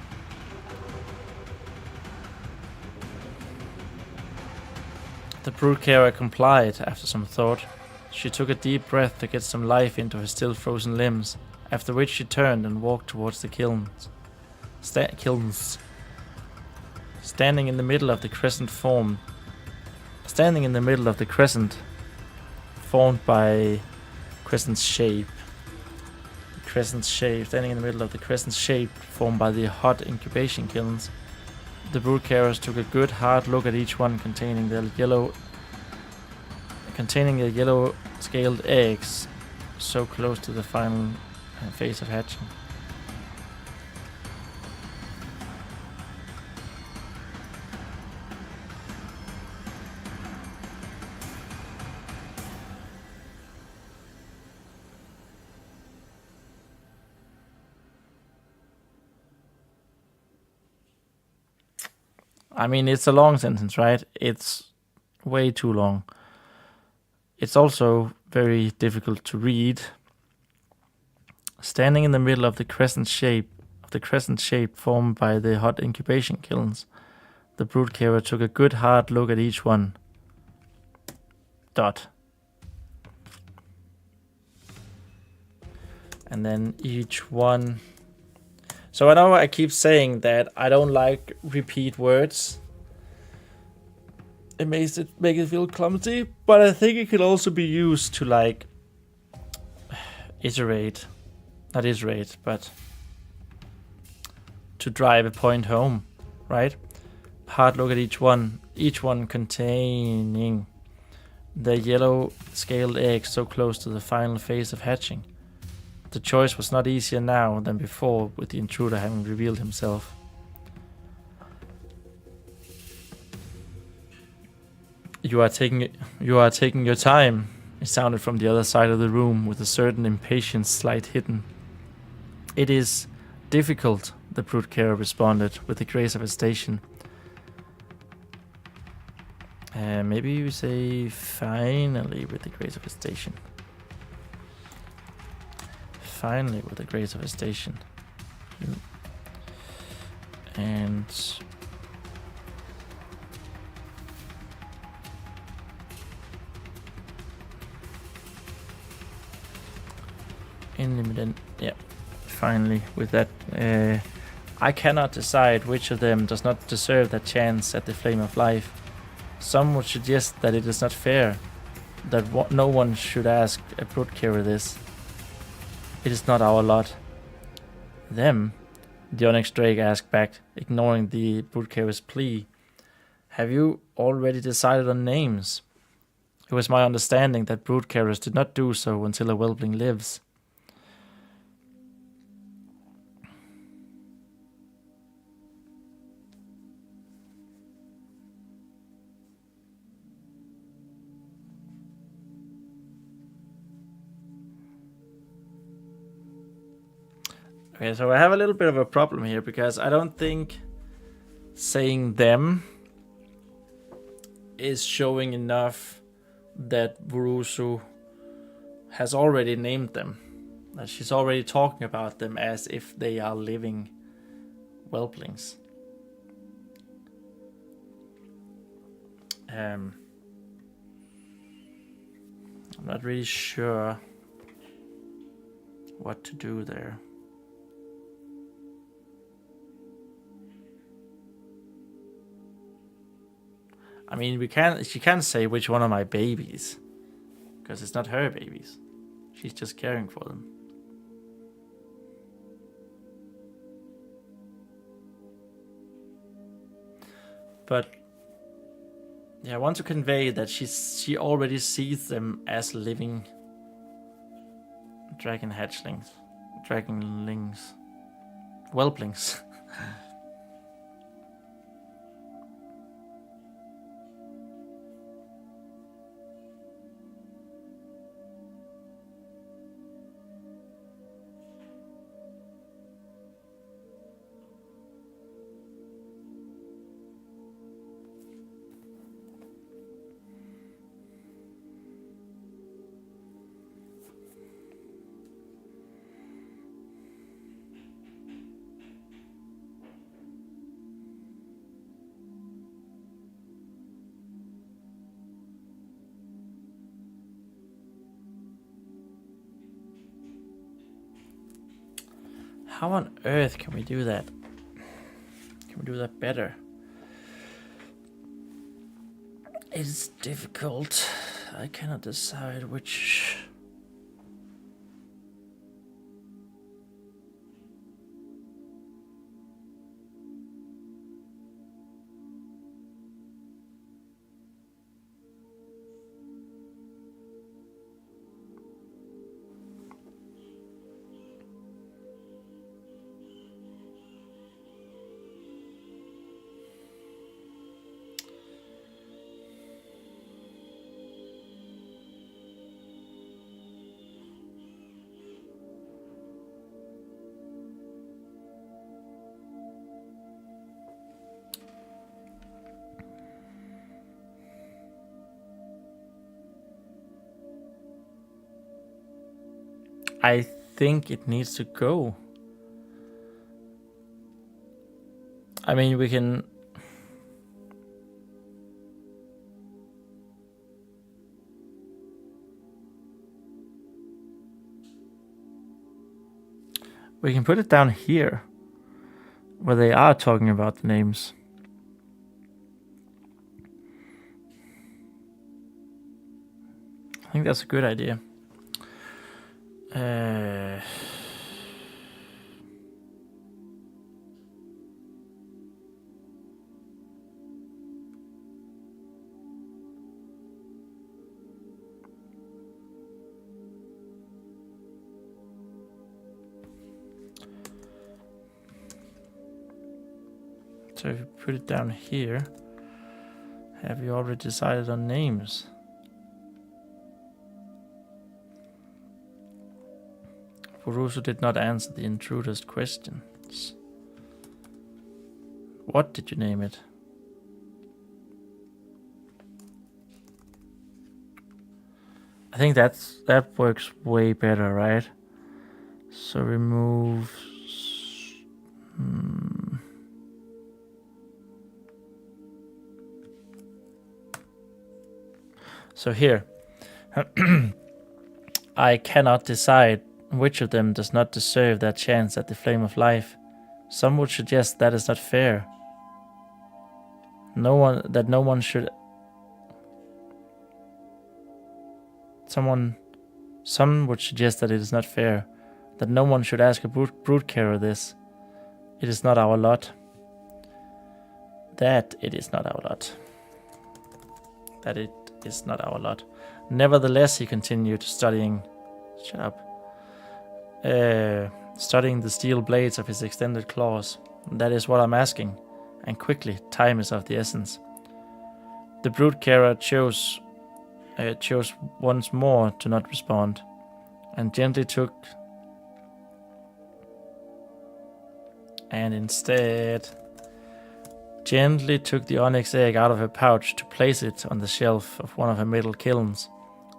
The brood carer complied after some thought. She took a deep breath to get some life into her still frozen limbs, after which she turned and walked towards the kilns. Standing in the middle of the crescent formed by crescent shape. Standing in the middle of the crescent shape formed by the hot incubation kilns. The brood carers took a good hard look at each one containing the yellow scaled eggs so close to the final phase of hatching. I mean, it's a long sentence, right? It's way too long. It's also very difficult to read. Standing in the middle of the crescent shape formed by the hot incubation kilns, the brood carer took a good hard look at each one. And then each one. So I know I keep saying that I don't like repeat words. It makes it feel clumsy, but I think it could also be used to like but to drive a point home, right? Hard look at each one containing the yellow scaled eggs so close to the final phase of hatching. The choice was not easier now than before, with the intruder having revealed himself. You are taking your time, it sounded from the other side of the room, with a certain impatience slight hidden. It is difficult, the brood carer responded, with the grace of a station. Maybe you say finally with the grace of a station. Finally with the grace of a station. And finally with that. I cannot decide which of them does not deserve that chance at the flame of life. Some would suggest that it is not fair, that no one should ask a brood carer this. It is not our lot. Them, the onyx drake asked back, ignoring the brood carer's plea. Have you already decided on names? It was my understanding that brood carers did not do so until a whelpling lives. Okay, so I have a little bit of a problem here because I don't think saying them is showing enough that Vurusu has already named them. That she's already talking about them as if they are living whelplings. I'm not really sure what to do there. I mean, she can't say which one of my babies, because it's not her babies. She's just caring for them. But yeah, I want to convey that she already sees them as living dragonlings, whelplings. How on earth can we do that? Can we do that better? It's difficult. I cannot decide which... I think it needs to go. I mean, we can... We can put it down here, where they are talking about the names. I think that's a good idea. So if you put it down here, have you already decided on names? Boruso did not answer the intruder's questions. What did you name it? I think that works way better, right? So remove... So here, I cannot decide which of them does not deserve that chance at the flame of life. Some would suggest that is not fair. No one should. Some would suggest that it is not fair, that no one should ask a brood carrier this. It is not our lot. That it is not our lot. That it is not our lot. Nevertheless, he continued studying. Shut up. Studying the steel blades of his extended claws. That is what I'm asking. And quickly, time is of the essence. The brood carrier chose once more to not respond, and instead gently took the onyx egg out of her pouch to place it on the shelf of one of her metal kilns.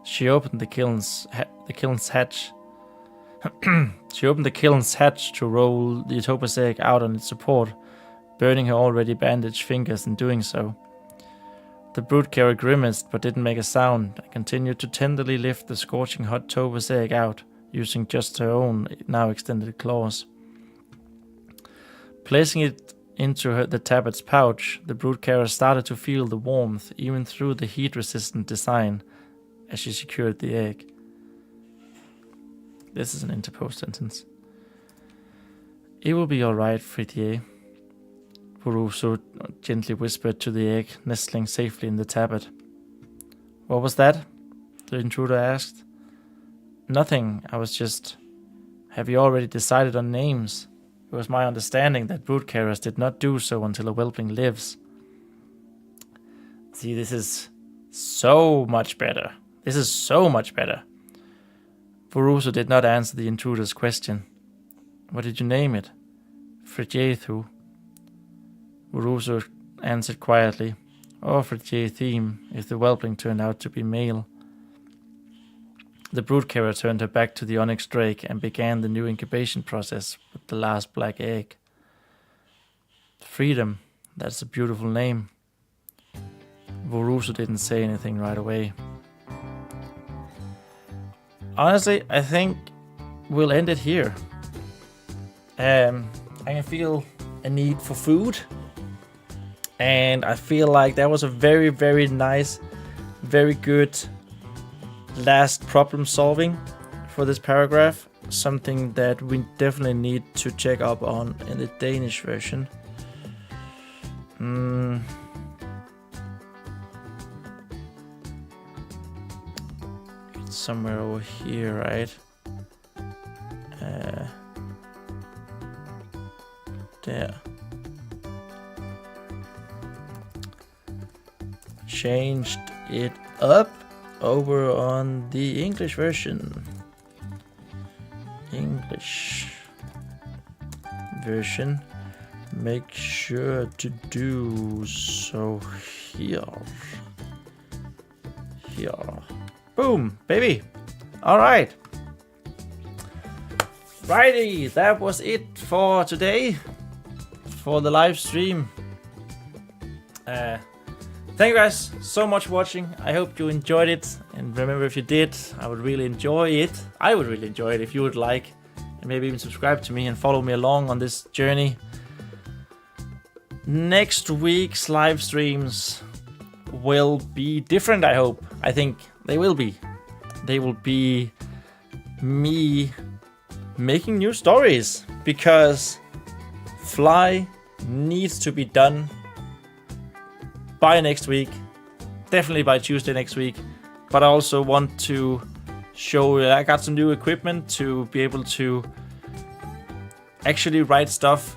She opened the kiln's hatch. She opened the kiln's hatch to roll the topaz egg out on its support, burning her already bandaged fingers in doing so. The brood carrier grimaced but didn't make a sound and continued to tenderly lift the scorching hot topaz egg out, using just her own now extended claws. Placing it into the tablet's pouch, the brood carrier started to feel the warmth even through the heat-resistant design as she secured the egg. This is an interposed sentence. It will be all right, Fritier, Boruso gently whispered to the egg, nestling safely in the tablet. What was that? The intruder asked. Nothing, I was just... Have you already decided on names? It was my understanding that brood carriers did not do so until a whelpling lives. See, this is so much better. This is so much better. Boruso did not answer the intruder's question. What did you name it? Frigethu. Boruso answered quietly. Oh, Frigethu, if the whelpling turned out to be male. The brood carrier turned her back to the onyx drake and began the new incubation process with the last black egg. Freedom, that's a beautiful name. Boruso didn't say anything right away. Honestly, I think we'll end it here. I can feel a need for food. And I feel like that was a very, very nice, very good last problem solving for this paragraph. Something that we definitely need to check up on in the Danish version. It's somewhere over here, right? There. Changed it up over on the English version. Make sure to do so here. Boom, baby. All right. Righty, that was it for today, for the live stream. Thank you guys so much for watching. I hope you enjoyed it. And remember, if you did, I would really enjoy it. I would really enjoy it if you would like and maybe even subscribe to me and follow me along on this journey. Next week's live streams will be different, I hope. I think they will be. They will be me making new stories, because Fly needs to be done by next week, definitely by Tuesday next week. But I also want to show I got some new equipment to be able to actually write stuff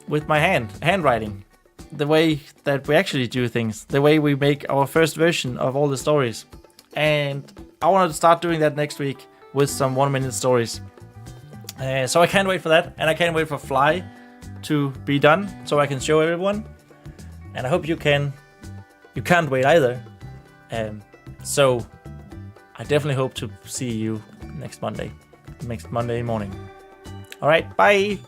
with my handwriting, the way that we actually do things, the way we make our first version of all the stories. And I want to start doing that next week with some 1-minute stories. So I can't wait for that, and I can't wait for Fly to be done so I can show everyone. And I hope you can't wait either. So I definitely hope to see you next Monday morning. All right, bye.